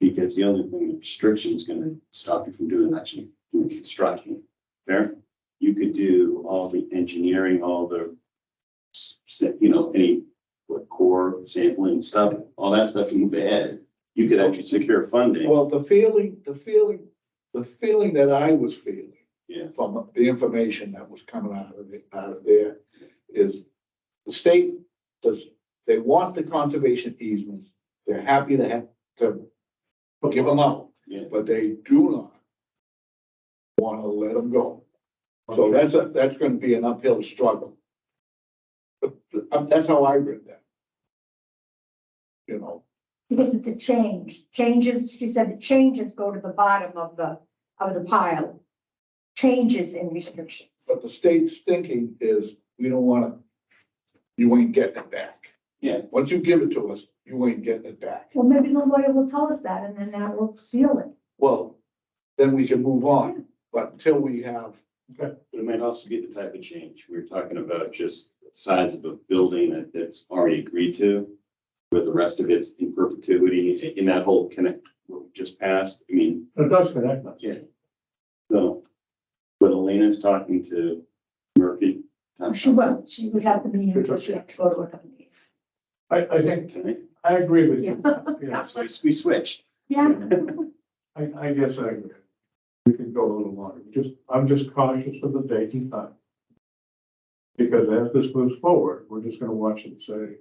Because the only thing, the restriction is gonna stop you from actually doing construction. Fair? You could do all the engineering, all the, any core sampling stuff, all that stuff can move ahead. You could actually secure funding. Well, the feeling that I was feeling. Yeah. From the information that was coming out of there, is the state they want the conservation easements, they're happy to have to give them out, Yeah. but they do not want to let them go. So that's gonna be an uphill struggle. But that's how I read that. Because it's a change. Changes, she said the changes go to the bottom of the pile. Changes in restrictions. But the state's thinking is, we don't wanna, you ain't getting it back. Yeah. Once you give it to us, you ain't getting it back. Well, maybe the lawyer will tell us that and then that will seal it. Well, then we can move on, but until we have, But it might also be the type of change. We're talking about just the size of a building that's already agreed to. With the rest of it's in perpetuity in that whole connect, what we just passed. I mean, It does connect us. Yeah. So, but Elena's talking to Murphy. She was at the meeting, but she had to go to another meeting. I think, Tonight. I agree with you. Yeah. Yeah, We switched. Yeah. I guess I agree. We can go a little longer. I'm just cautious of the date and time. Because as this moves forward, we're just gonna watch it and say,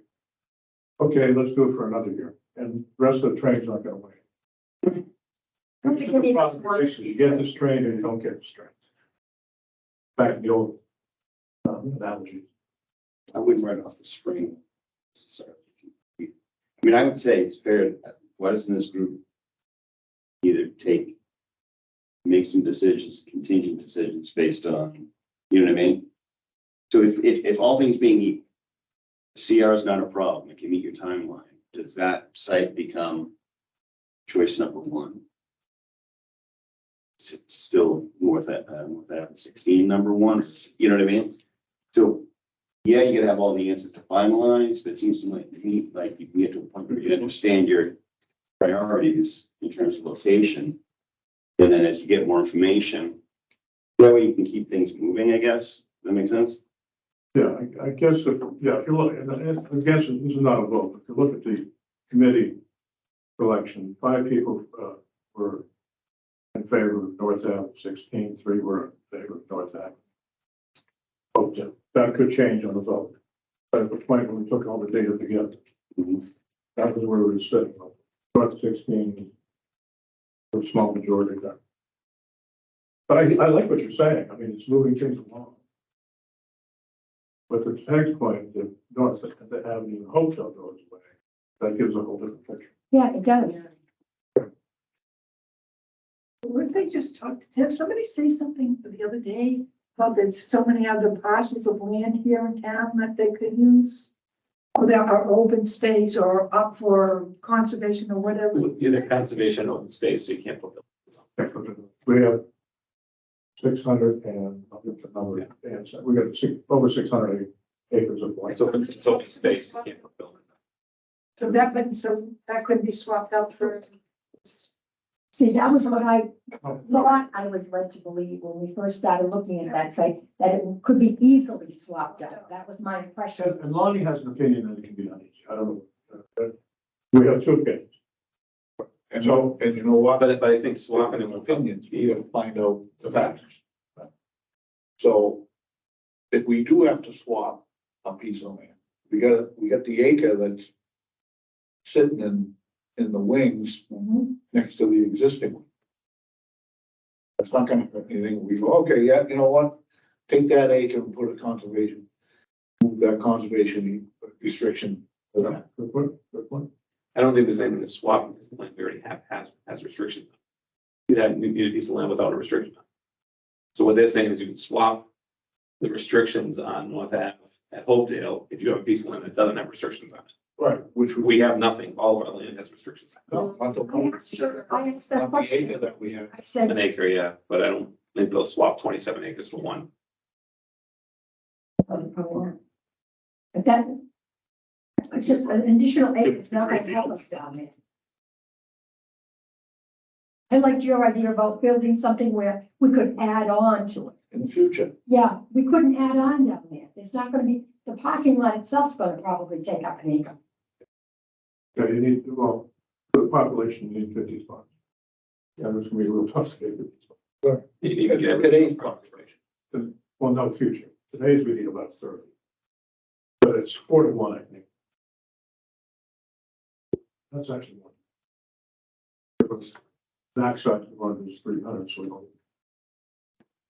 okay, let's do it for another year, and the rest of the train's not gonna wait. don't think any of us want to Is You get this train and you don't get this train. Back to the old analogy. I wouldn't write off the spring. necessarily. I mean, I would say it's fair. Why doesn't this group either make some decisions, contingent decisions based on, you know what I mean? So if all things being equal, CR is not a problem, it can meet your timeline, does that site become choice number one? Is it still North Ave 16 number one, you know what I mean? So, yeah, you gotta have all the answers to finalize, but it seems to me like you can get to a point where you understand your priorities in terms of location. And then as you get more information, that way you can keep things moving, I guess. Does that make sense? Yeah, I guess, if you look, and I guess this is not a vote, if you look at the committee selection, 5 people were in favor of North Ave 16, 3 were in favor of North Ave. Oh, yeah, that could change on the vote. But at the point when we took all the data together, that was where we were sitting. North 16, a small majority there. But I like what you're saying. I mean, it's moving things along. But the text point, the North Avenue Hotel goes away, that gives a whole different picture. Yeah, it does. Weren't they just talked, did somebody say something the other day about there's so many other parcels of land here in town that they could use? Or that are open space or up for conservation or whatever? Either conservation or open space, so you can't put buildings on. We have 600 and, I'll get the number, and so we got over 600 acres of land. It's open space, you can't put buildings. So that could be swapped out for. See, that was what I thought I was led to believe when we first started looking at that site, that it could be easily swapped out. That was my impression. And Lonnie has an opinion that it can be done easy. I don't know. We have 2 opinions. and you know what? But I think swapping them Opinions, we gotta find out the facts. So if we do have to swap a piece of land, we got the acre that's sitting in the wings Mhm. next to the existing one. That's not gonna hurt anything. We go, okay, yeah, you know what? Take that acre and put a conservation, move that conservation restriction to that. Good point, good point. I don't think there's anything to swap because the land we already have has restrictions. You need a piece of land without a restriction. So what they're saying is you can swap the restrictions on North Ave at Hopedale if you have a piece of land that doesn't have restrictions on it. Right, which We have nothing. All of our land has restrictions. no, not the. I asked that Not the question. acre that we have. I said, An acre, yeah, but I don't think they'll swap 27 acres for one. probably not. But that, just an additional acre is not gonna help us down there. I liked your idea about building something where we could add on to it. In the future, Yeah, we couldn't add on down there. It's not gonna be, the parking lot itself's gonna probably take up an acre. Yeah, you need, well, for the population, you need 50 spots. Yeah, it's gonna be real tough to get 50 spots. You need to get today's population. Well, no, future. Today's we need about 30. But it's 41, I think. That's actually more. Because max size of one is 300, so we don't.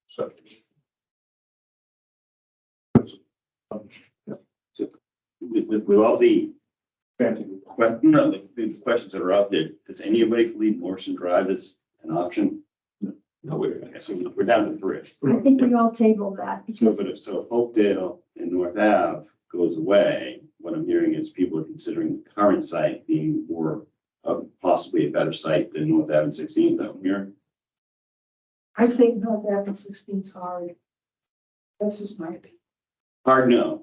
So. That's, With all the fancy. no, the questions that are out there, does anybody believe Morrison Drive is an option? No, we're, Okay, so we're down to three. I think we all tabled that So, because but if Hopedale and North Ave goes away, what I'm hearing is people are considering the current site being more, possibly a better site than North Ave and 16th out here. I think North Avenue 16's hard. That's just my opinion. Hard no.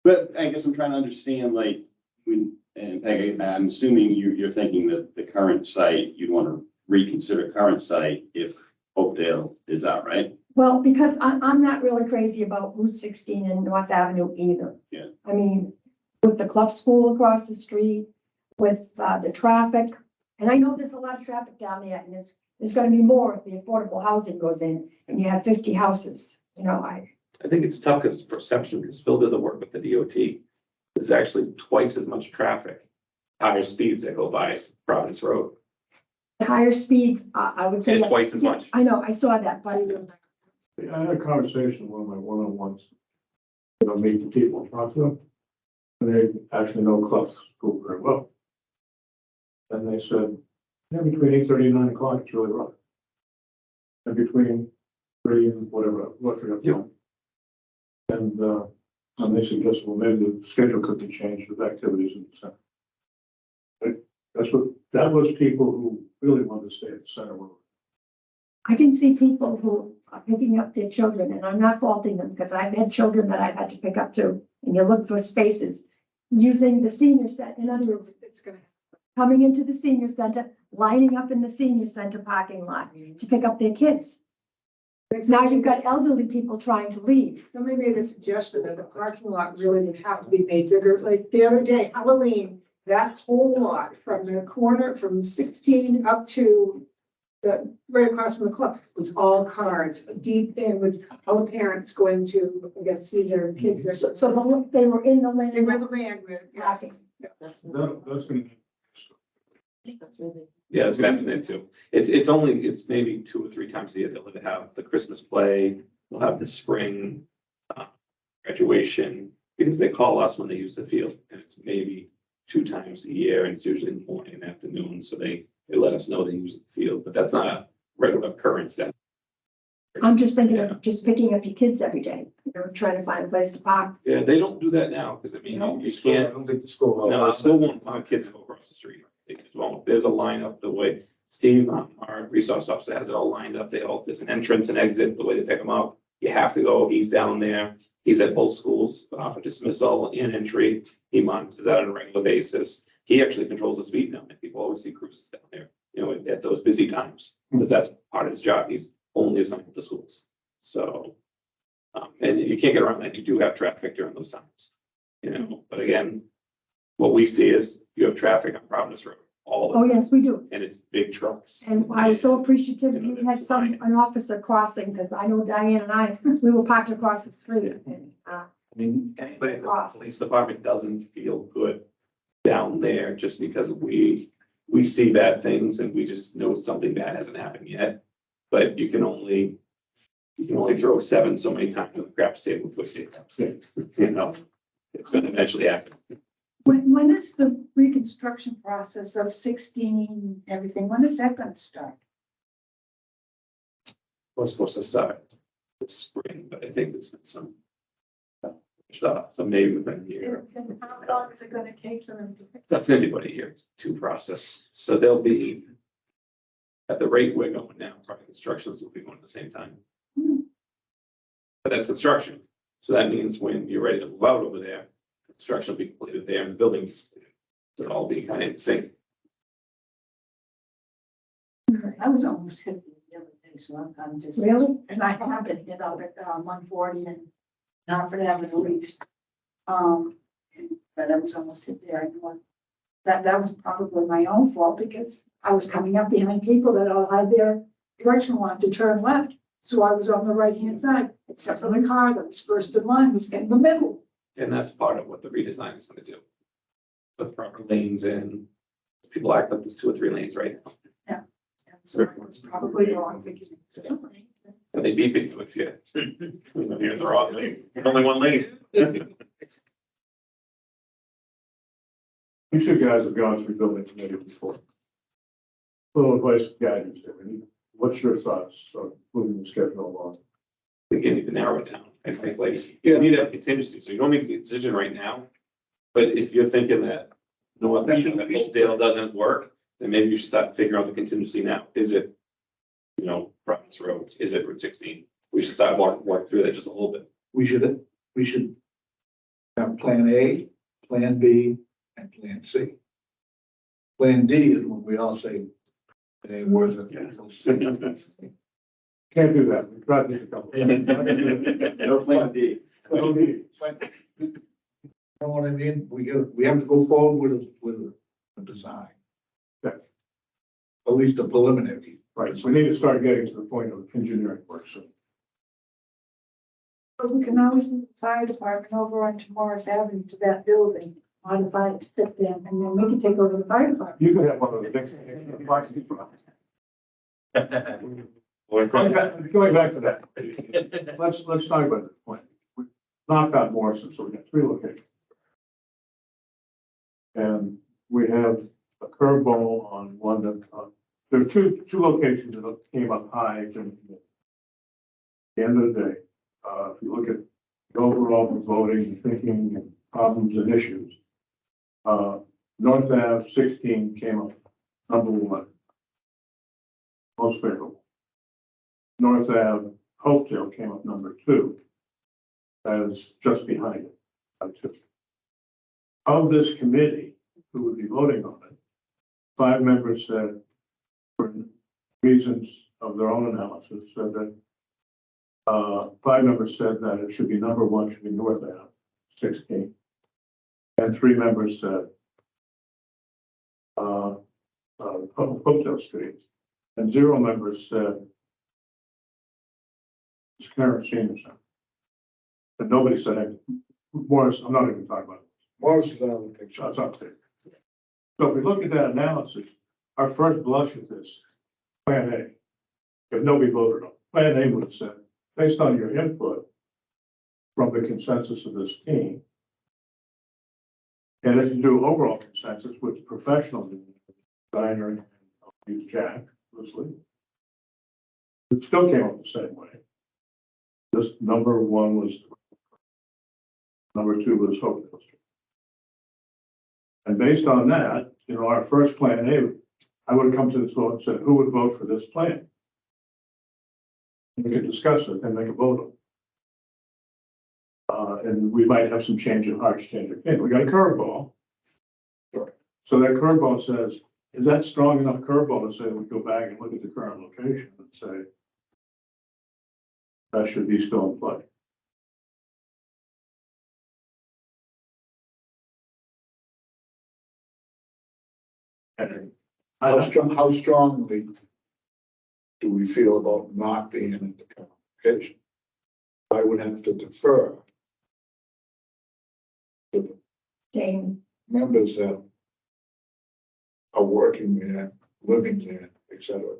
But I guess I'm trying to understand, like, when, and Peg, I'm assuming you're thinking that the current site, you'd want to reconsider current site if Hopedale is out, right? well, because I'm not really crazy about Route 16 and North Avenue either. Yeah. I mean, with the Clough School across the street, with the traffic, and I know there's a lot of traffic down there, and there's gonna be more if the affordable housing goes in, and you have 50 houses, you know, I think it's tough because it's perception, because Phil did the work with the DOT. There's actually twice as much traffic, higher speeds that go by Providence Road, higher speeds, I would say. and twice as much. I know, I saw that, but I had a conversation with one of my one-on-ones. Meet the people and talk to them. And they actually know Clough School very well. And they said, yeah, between 8:30 and 9 o'clock, it's really rough. And between 3 and whatever, what forgot. Yeah. And they suggested, well, maybe the schedule could be changed with activities in the center. That was people who really wanted to stay at the center. I can see people who are picking up their children, and I'm not faulting them, because I've had children that I've had to pick up too, and you look for spaces. Using the senior center, in other words, It's gonna. coming into the senior center, lining up in the senior center parking lot to pick up their kids. Now you've got elderly people trying to leave. Somebody made the suggestion that the parking lot really would have to be made bigger, like the other day, Halloween, that whole lot from the corner from 16 up to right across from the club was all cars, deep in with all the parents going to, I guess, see their kids. So they were in the They were lane the land with. parking. That's gonna. Yeah, it's gonna happen there too. It's maybe 2 or 3 times a year they'll have the Christmas play, they'll have the spring graduation, because they call us when they use the field, and it's maybe 2 times a year, and it's usually in the morning and afternoon, so they let us know they use the field, but that's not a regular occurrence then. I'm just thinking of just picking up your kids every day, you know, trying to find a place to park. Yeah, they don't do that now, because I mean, No. you I can't, don't think the school. no, the school won't allow kids to go across the street. They just won't. There's a lineup the way Steve, our resource officer, has it all lined up. There's an entrance and exit, the way they pick them up. You have to go, he's down there. He's at both schools, for dismissal and entry. He monitors that on a regular basis. He actually controls the speed down there. People always see cruises down there, you know, at those busy times, because that's part of his job. He's only assigned to the schools. So, and you can't get around that. You do have traffic during those times, you know, but again, what we see is you have traffic on Providence Road all the Oh, time, yes, we do. and it's big trucks. And I was so appreciative You know, you had that's fine. an officer crossing, because I know Diane and I, we were parked across the street. And, I mean, anybody in the police department doesn't feel good down there just because we see bad things and we just know something bad hasn't happened yet. But you can only throw 7 so many times on the craps table with push tables. You know, it's gonna eventually happen. When is the reconstruction process of 16, everything, when is that gonna start? Was supposed to start this spring, but I think it's been some stuff, so maybe within a year. And how long is it gonna take for them to? That's anybody here to process. So they'll be at the rate we're going now, probably constructions will be going at the same time. But that's construction. So that means when you're ready to move out over there, construction will be completed there and the building, it'll all be kind of in sync. I was almost hit the other day, so I'm just. Really? And I have been hit up at 140 and Hartford Avenue East. But I was almost hit there. And that was probably my own fault because I was coming up behind people that all had their directional line to turn left. So I was on the right-hand side, except for the car that was first in line was in the middle. And that's part of what the redesign is gonna do. Put proper lanes in. People act like there's 2 or 3 lanes, right? And so I was probably wrong thinking. And they beep you if you're in the wrong lane. Only one lane. You two guys have gone through building committee before. Little advice, guidance, I mean, what's your thoughts on moving the schedule along? I think you need to narrow it down. I think like, you need to have contingency, so you don't make a decision right now. But if you're thinking that North Dale doesn't work, then maybe you should start figuring out the contingency now. Is it, Providence Road? Is it Route 16? We should start walk through that just a little bit. We should have plan A, plan B, and plan C. Plan D is when we all say it ain't worth it. Can't do that. We tried this a couple. No plan D. You know what I mean? We have to go forward with a design. Yes. At least a preliminary. Right, so we need to start getting to the point of engineering work soon. But we can always move the fire department over onto Morris Avenue to that building, modify it to fit them, and then we can take over the fire department. You could have one of the next. Going back to that. Let's talk about this point. We knocked out Morrison, so we got 3 locations. And we have a curveball on one that, there are two locations that came up high. At the end of the day, if you look at the overall voting and thinking and problems and issues, North Ave 16 came up number 1. Most favorable. North Ave Hopedale came up number 2. That is just behind it, by 2. Of this committee, who would be voting on it, 5 members said, for reasons of their own analysis, said that 5 members said that it should be number 1 should be North Ave 16, and 3 members said Hopedale Street, and 0 members said it's Karen Senior Center. But nobody said it. Morris, I'm not even talking about it. Morris is out of the picture. It's up there. So if we look at that analysis, our first blush at this, Plan A, if nobody voted on, Plan A would have said, based on your input from the consensus of this team, and if you do overall consensus with the professional designer and I'll use Jack loosely, it still came up the same way. This number 1 was, number 2 was Hopedale Street. And based on that, our first Plan A, I would have come to this vote and said, who would vote for this plan? We could discuss it and make a vote on it. And we might have some change of hearts, change of opinion. We got a curveball. So that curveball says, is that strong enough curveball to say we go back and look at the current location and say that should be still in play? And How strongly do we feel about not being in the current location? I would have to defer to the Same. members that are working there, living there, et cetera.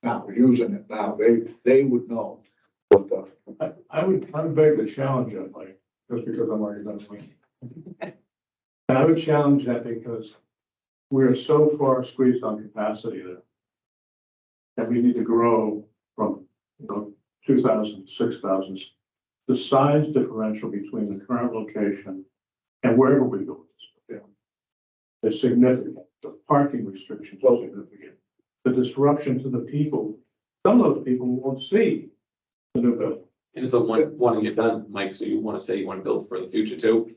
Now, using it now, they would know what the. I would beg the challenge, I'd like, just because I'm already done swinging. And I would challenge that because we're so far squeezed on capacity there. And we need to grow from, 2,000, 6,000. The size differential between the current location and wherever we go is significant. The parking restrictions are significant. The disruption to the people, some of those people won't see the new building. And it's a one and get done, Mike, so you wanna say you wanna build for the future too.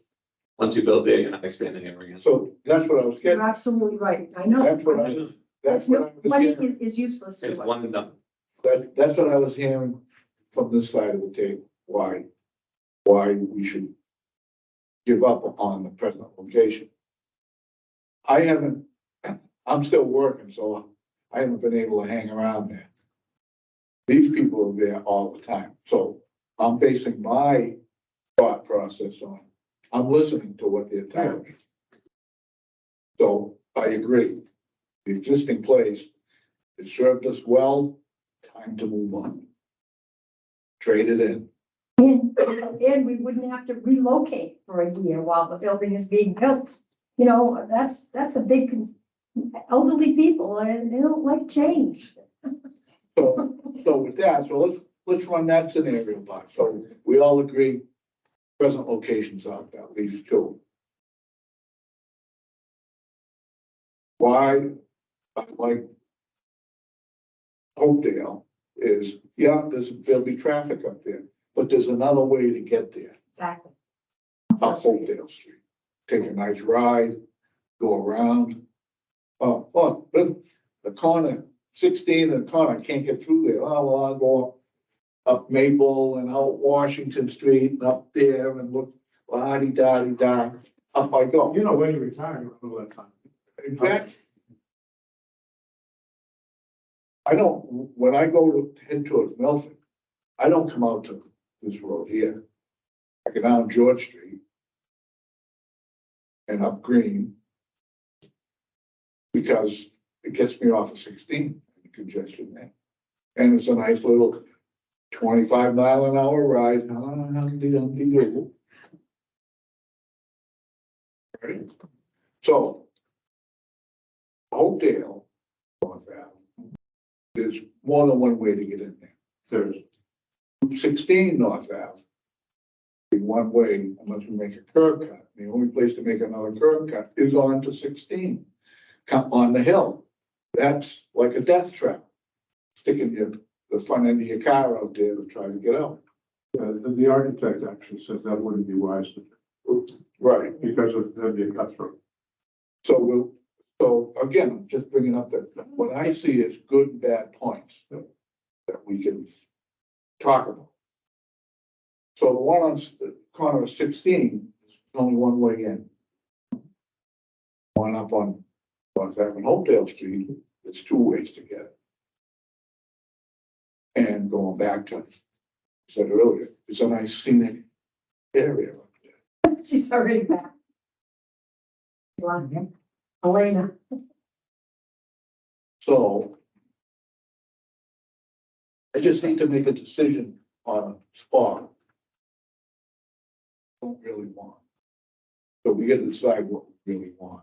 Once you build there, you're not expanding ever again. So that's what I was You're getting, absolutely right. I know. that's what I, that's There's what I no, was money hearing. is useless to It's us. one and done. That's what I was hearing from this side of the table, why we should give up upon the present location. I'm still working, so I haven't been able to hang around there. These people are there all the time, so I'm basing my thought process on, I'm listening to what they're telling me. So I agree. The existing place, it served us well, time to move on. Trade it in. And we wouldn't have to relocate for a year while the building is being built. You know, that's a big, elderly people, and they don't like change. So with that, so let's run that scenario by. So we all agree, present locations are at least two. Why, I like Hopedale is, yeah, there'll be traffic up there, but there's another way to get there. Exactly. Up Hopedale Street. Take a nice ride, go around. Oh, the corner, 16 and the corner, I can't get through there. Oh, well, I'll go up Maple and out Washington Street and up there and look, la-di-da-di-da, up I go. You know, when you retire, you will that time. In fact, I don't, when I go to head towards Milford, I don't come out to this road here. I go down George Street and up Green because it gets me off of 16, the congestion there. And it's a nice little 25-mile-an-hour ride. Humpty-dumpty-doo. Right? So Hopedale, North Ave, there's more than one way to get in there. There's 16 North Ave, be one way unless we make a curb cut. The only place to make another curb cut is onto 16, come on the hill. That's like a death trap, sticking the front end of your car out there to try to get out. The architect actually says that wouldn't be wise to do Right. because of, that'd be a cutthroat. So again, I'm just bringing up that what I see is good and bad points that we can talk about. So the one on the corner of 16 is only one way in. One up on North Avenue, Hopedale Street, it's two ways to get it. And going back to, I said earlier, it's a nice scenic area up there. She's already back. Elena. So I just need to make a decision on a spot. Don't really want. So we gotta decide what we really want.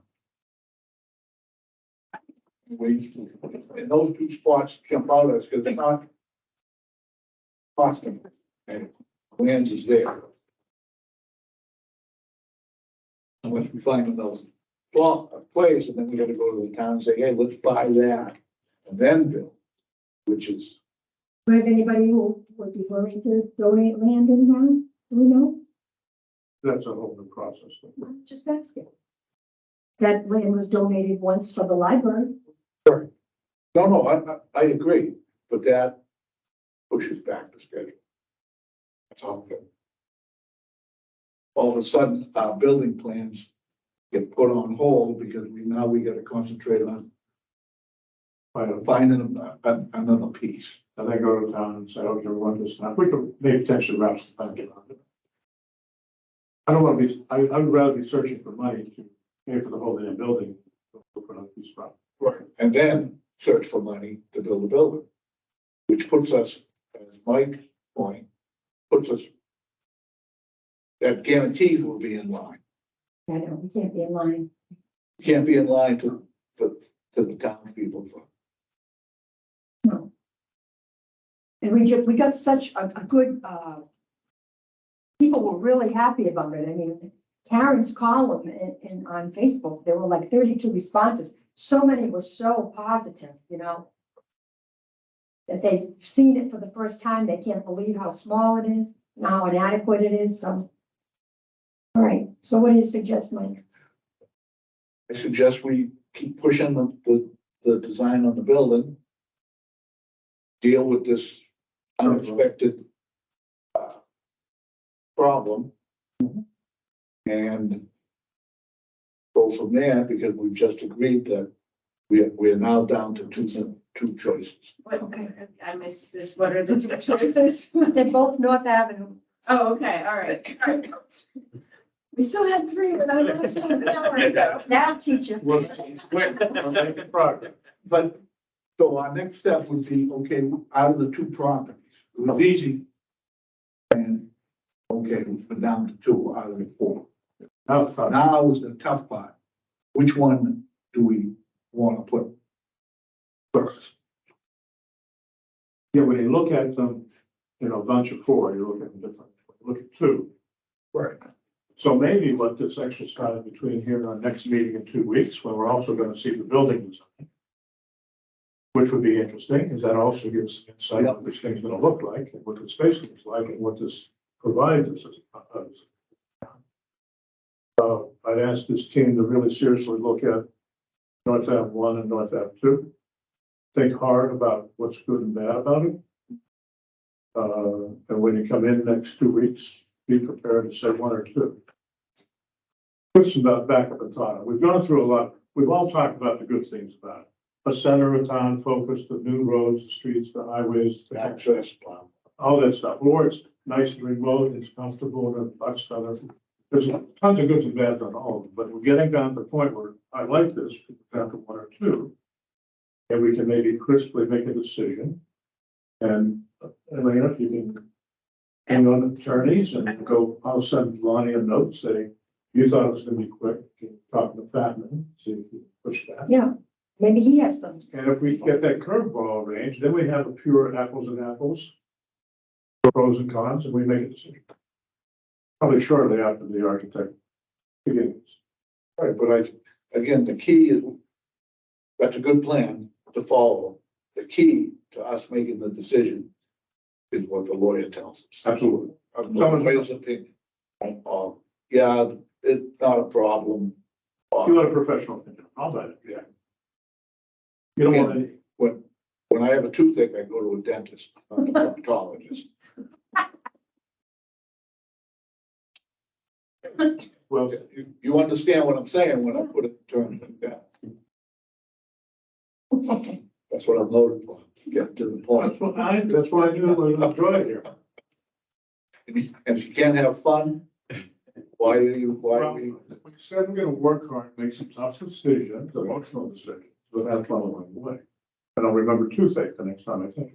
And those two spots jump out at us because they're not costing, and land is there. Unless we find another place, and then we gotta go to the town and say, hey, let's buy that and then build, which is, Do we have anybody who would be willing to donate land in town? Do we know? That's a whole new process. I'm just asking. That land was donated once for the library. no, I agree, but that pushes back the schedule. That's all good. All of a sudden, our building plans get put on hold because we gotta concentrate on finding another piece. And they go to town and say, okay, we want this now. We could maybe potentially wrap some things around it. I don't want to be, I would rather be searching for money to pay for the whole damn building. For another piece of property. Right. And then search for money to build a building. Which puts us, as Mike's point, puts us, that guarantees we'll be in line. I know, we can't be in line. You can't be in line to the townspeople for. No. And we got such a good, people were really happy about it. I mean, Karen's column in on Facebook, there were like 32 responses. So many were so positive, you know. That they've seen it for the first time. They can't believe how small it is, and how inadequate it is, so. All right, so what do you suggest, Mike? I suggest we keep pushing the design on the building. Deal with this unexpected problem. And go from there, because we've just agreed that we are now down to two choices. What, okay, I missed this. What are the two choices? They're both North Avenue. Oh, okay, all right. We still had three, but I don't have an hour ago. Now, teacher. Well, it's quick, we're making progress. But, so our next step would be, okay, out of the two properties, it was easy. And, okay, we're down to two out of the four. Now is the tough part. Which one do we want to put first? Yeah, when you look at them, you know, a bunch of four, you look at them different, look at two. Right. So maybe let this exercise between here and our next meeting in 2 weeks, when we're also gonna see the building design. Which would be interesting, because that also gives insight on what this thing's gonna look like, and what the space looks like, and what this provides us. I'd ask this team to really seriously look at North Ave 1 and North Ave 2. Think hard about what's good and bad about it. And when you come in next 2 weeks, be prepared to say one or two. Put some backup and thought. We've gone through a lot. We've all talked about the good things about it. A center of town focus, the new roads, the streets, the highways, the Access plan. all that stuff. Or it's nice and remote, it's comfortable, and much better. There's tons of goods and bads on all of them, but we're getting down to the point where I like this, down to one or two. And we can maybe crisply make a decision. And Elena, if you can hang on the attorneys and go, I'll send Lonnie a note saying, you thought it was gonna be quick, talk to Fatman, see if you push that. Yeah, maybe he has some. And if we get that curveball range, then we have a pure apples and apples. Pros and cons, and we make a decision. Probably shortly after the architect begins. Right, but again, the key is, that's a good plan to follow. The key to us making the decision is what the lawyer tells us. Absolutely. Someone's opinion. Yeah, it's not a problem. You want a professional opinion, I'll bet it. Yeah. You don't want any, When I have a toothache, I go to a dentist, not a proctologist. well, You understand what I'm saying when I put it in terms like that. That's what I'm loaded for, to get to the point. that's why I do enjoy it here. And if you can't have fun, why do you? We said we're gonna work hard, make some tough decisions, emotional decisions, without following the way. And I'll remember toothache the next time I think.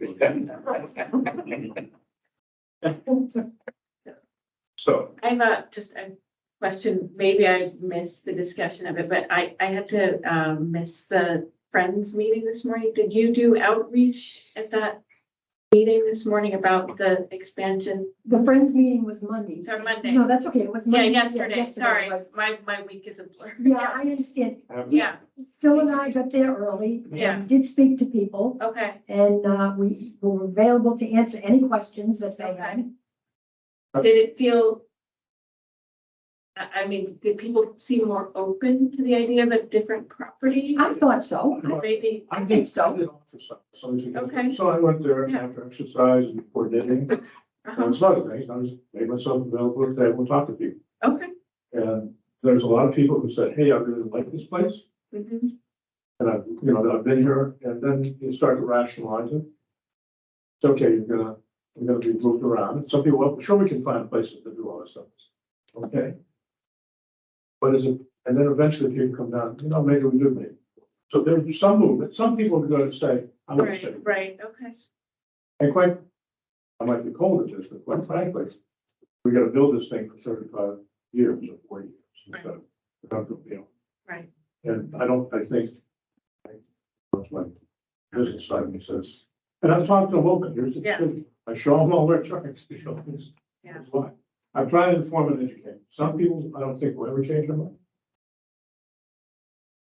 So, I have just a question, maybe I missed the discussion of it, but I had to miss the Friends meeting this morning. Did you do outreach at that meeting this morning about the expansion? The Friends meeting was Monday. Sorry, Monday. No, that's okay. It was Yeah, Monday. yesterday, it sorry, was. my week is a blur. Yeah, I understand. Yeah, Phil and I got there early. and Yeah. Did speak to people, okay, and we were available to answer any questions that they had. did it feel? I mean, did people seem more open to the idea of a different property? I thought so. Maybe, I think so. Okay. So I went there Yeah. after exercise and before knitting, uh-huh. and some other things, I was made myself available to table and talk to people. Okay. And there's a lot of people who said, hey, I really like this place. Mhm. And I've been here, and then you start to rationalize it. It's okay, we're gonna be moved around. And some people, well, sure, we can find places to do all this stuff. Okay. But is it, and then eventually people come down, maybe we do maybe. So there's some movement. Some people are going to say, I'm gonna stay. Right, okay. And I might be cold at this, but quite frankly, we gotta build this thing for 35 years or 40 years. So Right. And I think, that's my business side, and he says, and I've talked to them open, here's the Yeah. city. I show them all their trucks, you know, it's, Yeah. it's fine. I'm trying to inform and educate. Some people, I don't think will ever change their mind.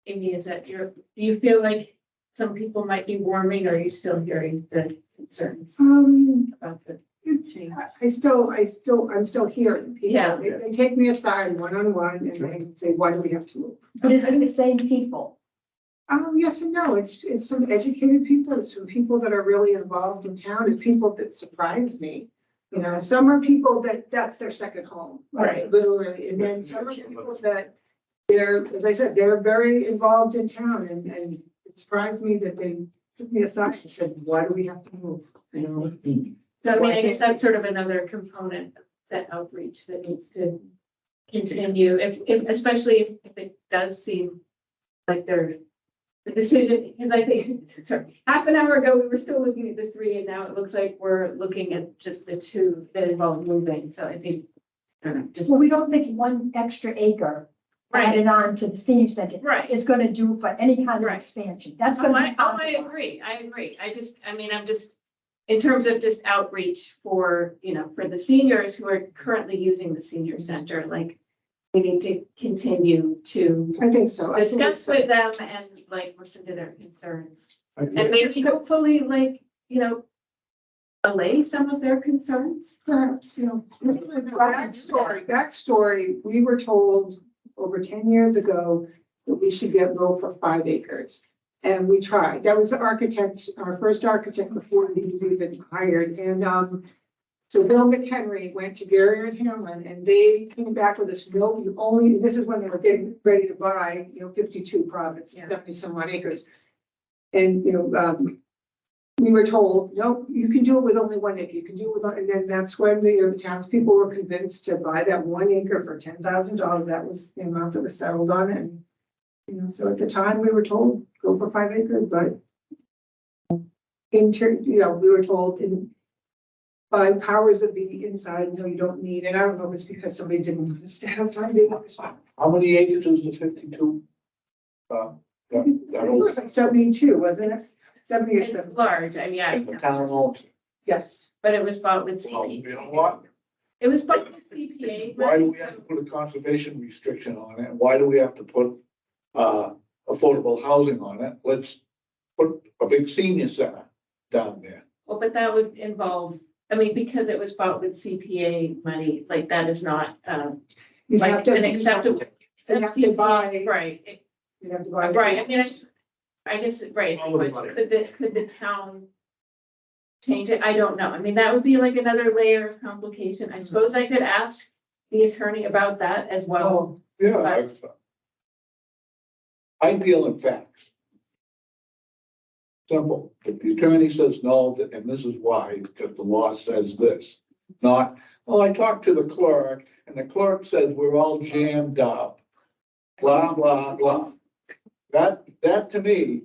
Amy, is that do you feel like some people might be warming, or are you still hearing the concerns about the change? I'm still hearing people. Yeah. They take me aside one-on-one and they say, why do we have to move? But is it the same people? Yes and no. It's some educated people. It's some people that are really involved in town. It's people that surprise me. You know, some are people that's their second home. Right. Literally. And then some are people that they're, as I said, they're very involved in town and it surprised me that they took me aside and said, why do we have to move? You know? So I mean, I guess that's sort of another component of that outreach that needs to continue, if especially if it does seem like the decision, because I think, sorry, half an hour ago, we were still looking at the 3, and now it looks like we're looking at just the 2 that involve moving, so I think, I don't know, just, Well, we don't think one extra acre added on to the senior center right. is gonna do for any kind of Right. expansion. That's Oh, gonna be. I agree, I'm just, in terms of just outreach for, for the seniors who are currently using the senior center, like, we need to continue to I think so. I think discuss so. with them and like listen to their concerns. I And think- maybe hopefully like, allay some of their concerns. Perhaps, backstory, we were told over 10 years ago that we should go for 5 acres. And we tried. That was the architect, our first architect before he was even hired. And so Bill McHenry went to Gary and Hamlin and they came back with this, no, you only, this is when they were getting ready to buy, 52 province, Yeah. 70 some odd acres. And, we were told, no, you can do it with only 1 acre. You can do it with, and then that's when the townspeople were convinced to buy that 1 acre for $10,000. That was the amount that was settled on it. And, so at the time we were told, go for 5 acres, but we were told by powers that be inside, no, you don't need it. I don't know if it's because somebody didn't understand 5 acres. How many acres is the 52? That I think it was like 72, wasn't it? 70 or It's 70. large, I mean, the town owns. Yes. but it was bought with Well, CPA. you know what? It was bought with CPA. Why do money, we have to so- put a conservation restriction on it? Why do we have to put affordable housing on it? Let's put a big senior center down there. Well, but that would involve, I mean, because it was bought with CPA money, like that is not, You'd like have to- an acceptable. You'd have to buy. Right, You'd have to buy. right, I mean, I guess, right, All the money. could the town change it? I don't know. I mean, that would be like another layer of complication. I suppose I could ask the attorney about that as well. Yeah. Right. I deal in facts. Simple. If the attorney says no, and this is why, because the law says this, not, well, I talked to the clerk and the clerk says we're all jammed up. Blah, blah, blah. That to me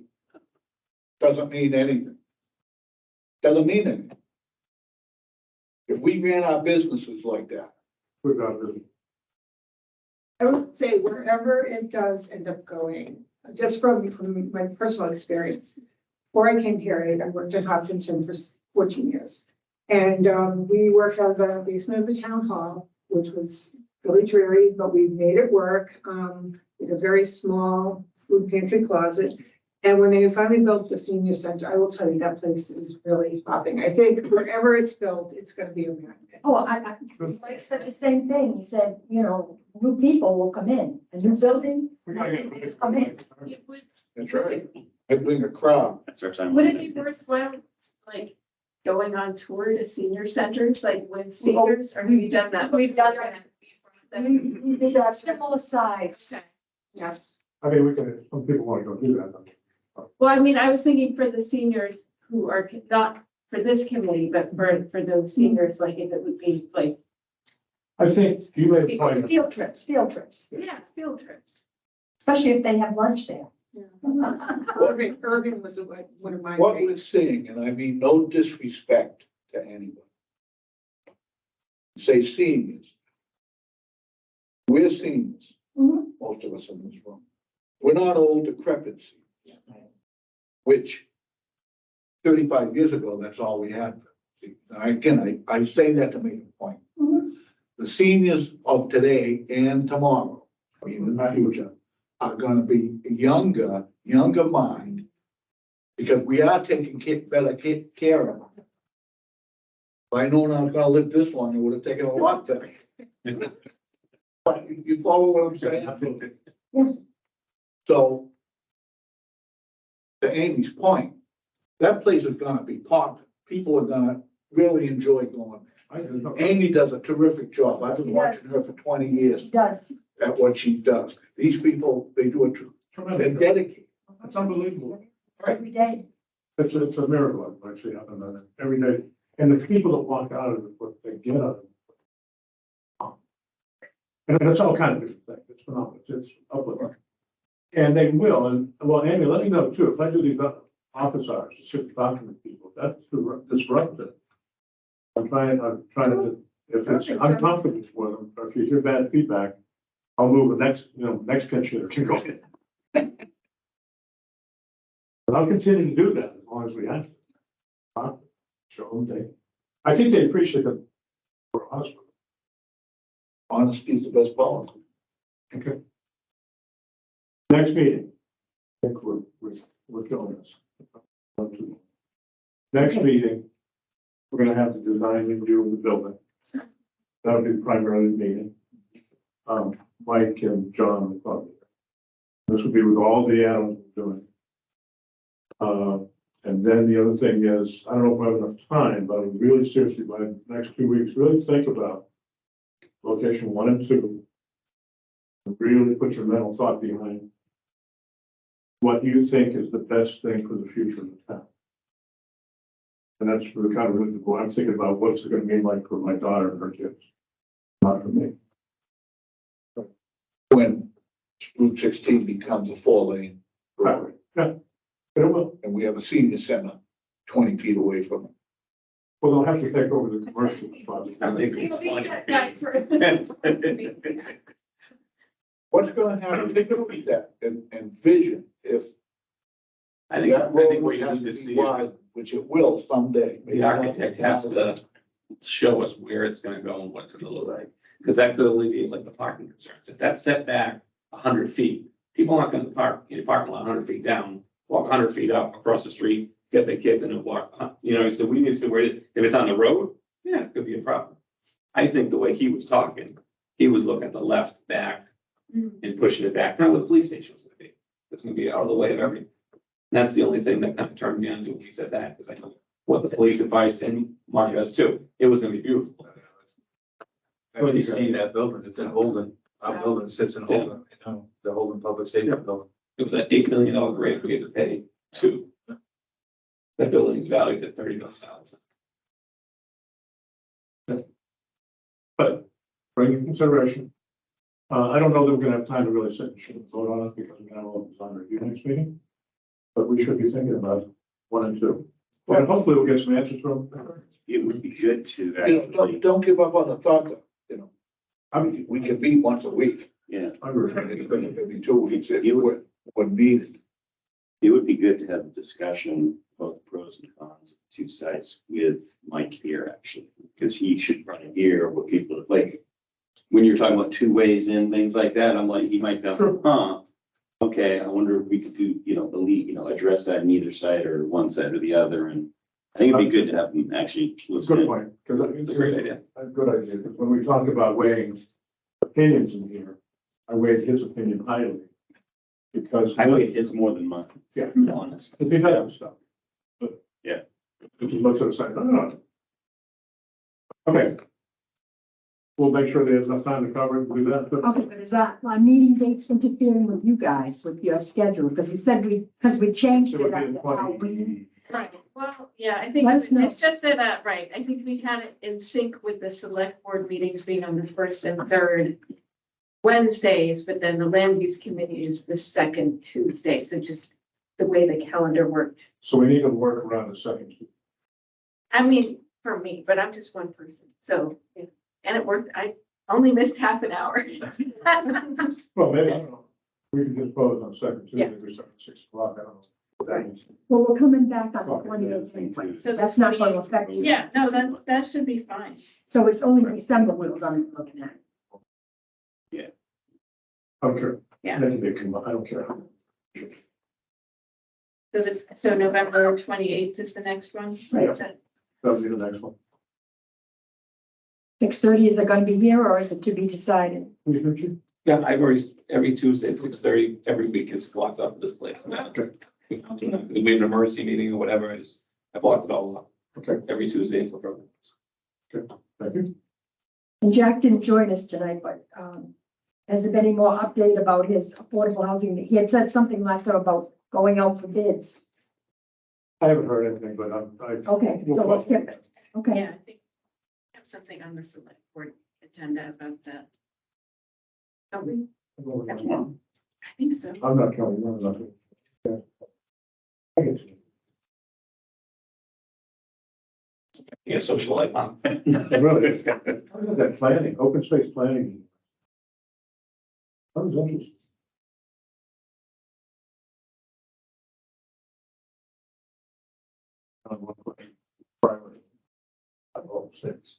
doesn't mean anything. Doesn't mean anything. If we ran our businesses like that, We've got really- I would say wherever it does end up going, just from my personal experience. Before I came here, I worked at Hopkinton for 14 years. And we worked out of the basement of the town hall, which was really dreary, but we made it work. In a very small food pantry closet. And when they finally built the senior center, I will tell you, that place is really popping. I think wherever it's built, it's gonna be a magnet. Oh, Mike said the same thing. He said, new people will come in, a new building, We gotta get rid of come in. It would, that's right. I bring a crowd. That's our time. would it be worthwhile, like, going on tour to senior centers, like with seniors, or have you done that? We've done that. Okay. We did that, Similar size. yes. I mean, some people want to go do that. Well, I mean, I was thinking for the seniors who are not for this committee, but for those seniors, like if it would be like, I think you made a point. Field trips, yeah, field trips. especially if they have lunch there. Irving was one of my What favorites. we're seeing, and I mean no disrespect to anyone. Say seniors. We're seniors. Mhm. most of us in this room. We're not old decrepit seniors, which 35 years ago, that's all we had. Again, I say that to make a point. The seniors of today and tomorrow, or even in the future, are gonna be younger mind, because we are taking better care of them. If I known I was gonna live this long, it would have taken a lot better. But you follow what I'm saying? So, to Amy's point, that place is gonna be popular. People are gonna really enjoy going there. Amy does a terrific job. I've been watching her for 20 years It does. at what she does. These people, they do it, they're dedicated. It's unbelievable. Every day. It's a miracle, actually, happening on it every day. And the people that walk out of it, what they get out of it. And it's all kind of different things. It's phenomenal. It's uplifting. And they will, and well, Amy, let me know too, if I do these office hours, to sit and talk to people, that's disruptive. I'm trying to, if it's uncomfortable for them, or if you hear bad feedback, I'll move the next pensioner can go in. But I'll continue to do that as long as we have to. Show them I think they appreciate them for us. Honesty is the best policy. Okay. Next meeting. I think we're killing this. Next meeting, we're gonna have the design review of the building. That'll be the primary meeting. Mike and John will probably. This will be with all the add-ons we're doing. And then the other thing is, I don't know if I have enough time, but I'm really seriously, by the next 2 weeks, really think about location 1 and 2. Really put your mental thought behind what you think is the best thing for the future of the town. And that's for the kind of what I'm thinking about, what's it gonna mean like for my daughter and her kids, not for me. When Route 16 becomes a 4-lane road, Yeah, but it will. and we have a senior center 20 feet away from it. Well, they'll have to take over the commercial spot. I think It'll be it's set back for- What's gonna happen, think about that, and vision, if I think that road what you has need to to be see is wide, which it will someday. the architect has to show us where it's gonna go and what's gonna look like. Because that could alleviate like the parking concerns. If that's set back 100 feet, people aren't gonna park in a parking lot 100 feet down, walk 100 feet up across the street, get their kids and then walk, so we need to see where it is. If it's on the road, yeah, it could be a problem. I think the way he was talking, he was looking at the left back and pushing it back, not where the police station was gonna be. It's gonna be out of the way of everything. That's the only thing that kind of turned me on to when he said that, because I know what the police advice and Marty does too. It was gonna be beautiful. Actually, see that building, it's in Holden, our building sits in Holden, the Holden Public Safety Building. It was an $8 million grant we had to pay to. That building is valued at $30,000. But bring in consideration. I don't know that we're gonna have time to really sit and shoot and vote on it because we have all the design review next meeting. But we should be thinking about 1 and 2. And hopefully we'll get some answers from. It would be good to Don't, actually, don't give up on the thought, though, I mean, we can meet once a week, yeah, I agree. it's gonna be 2 weeks, if what needed. it would be good to have a discussion about the pros and cons of the 2 sites with Mike here, actually, because he should probably hear what people like. When you're talking about 2 ways in, things like that, I'm like, he might go, okay, I wonder if we could do, the lead, address that in either side or one side or the other, and I think it'd be good to have him actually listen. Good point, because It's a great idea. A good idea, because when we talk about weighing opinions in here, I weighed his opinion highly. Because. I weighed his more than mine. Yeah. To be honest. If he had stuff. But Yeah. If he looks at the side, no. Okay. We'll make sure there's enough time to cover it, do that. Okay, but is that, my meeting dates interfering with you guys, with your schedule? Because you said because we changed It would it be in after Halloween. Right, well, yeah, I think Let us know. it's just that, right, I think we had it in sync with the select board meetings being on the 1st and 3rd Wednesdays, but then the land use committee is the 2nd Tuesday, so just the way the calendar worked. So we need to work around the second. I mean, for me, but I'm just one person, so, yeah. And it worked, only missed half an hour. Well, maybe, I don't know. We can just vote on second Yeah. Tuesday, we start at 6 o'clock, I don't know. what that means. Well, we're coming back on the Okay. 28th anyway, So so that's not going to affect you. Yeah, no, that should be fine. So it's only December we're gonna be looking at. I don't care. Yeah. That can be, I don't care. So November 28th is the next one? Right. So- That'll be the next one. 6:30, is it gonna be here or is it to be decided? Yeah, I've already, every Tuesday at 6:30, every week is locked up in this place. Okay. We have an emergency meeting or whatever, I blocked it all up. Okay. Every Tuesday until further. Thank you. And Jack didn't join us tonight, but, has there been any more update about his affordable housing? He had said something last time about going out for bids. I haven't heard anything, but Okay, so let's skip it. Okay, Yeah, I think I have something on the select board agenda about that. Oh, I think so. I'm not counting, no, nothing. Yeah. Yeah, social life, huh? Really? How is that planning, open space planning? That was interesting. One question. Primary. Oh, 6.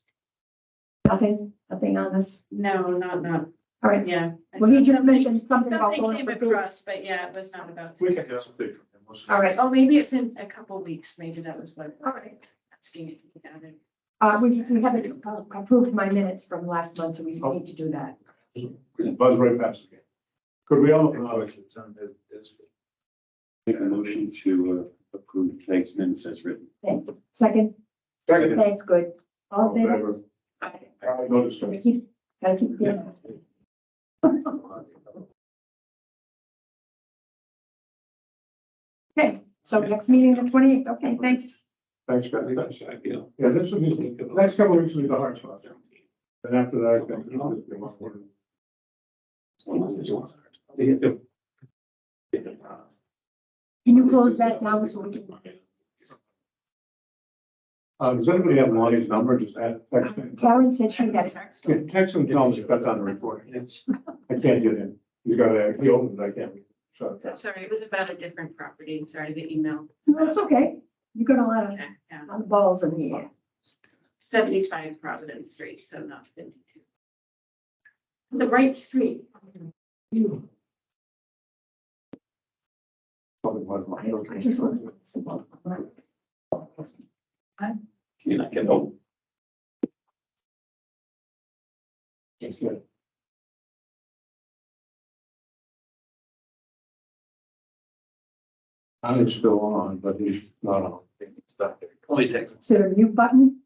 nothing on this. No, not, All right, yeah. well, he just mentioned something about Something going came for across, bids. but yeah, it was not about. We can get some big from him. We'll see. All right, Oh, maybe it's in a couple weeks. Maybe that was what. all right. Asking if you got it. We haven't approved my minutes from last month, so we need to do that. Buzz right past again. Could we all, It's on this. Make a motion to approve tonight's minutes as written. Thank you. Second, Second. thanks, good. All in favor? favor? No discussion. Gotta keep doing it. Okay, so next meeting, the 28th. Okay, thanks. Thanks, guys. That's how I feel. Yeah, this will be, the next couple of weeks will be the hard spot. And after that, I think it'll be more. Can you close that down so we can? Does anybody have Lonnie's number? Just add, text him. Karen said she had text. Yeah, text him, tell him he's got on the report. I can't get in. He's got a, he opened, I can't. So, Sorry, it was about a different property. Sorry, the email. That's okay. You got a lot of Okay, yeah. balls in the air. 75 Providence Street, so not 52. The right street. probably was mine. Okay. I just want to. You're not getting old. Just that. I'm still on, but he's not on. Only text. Is there a mute button?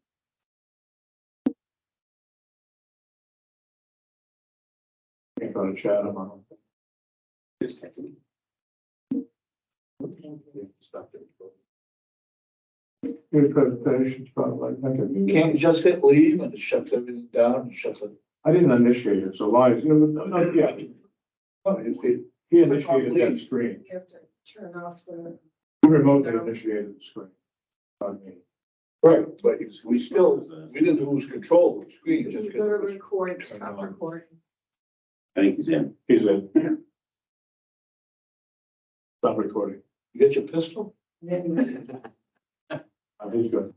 Ain't gonna chat him on. Just text me. Good presentation, probably. Thank you. You can't just hit leave and it shuts everything down and shuts it. I didn't initiate it, so Lonnie's, not yet. He initiated that screen. You have to turn off the. He remotely initiated the screen. On me. Right, but we still, we didn't lose control of the screen. Just You go to because- record, stop recording. I think he's in. He's in. Stop recording. You get your pistol? Then He's good.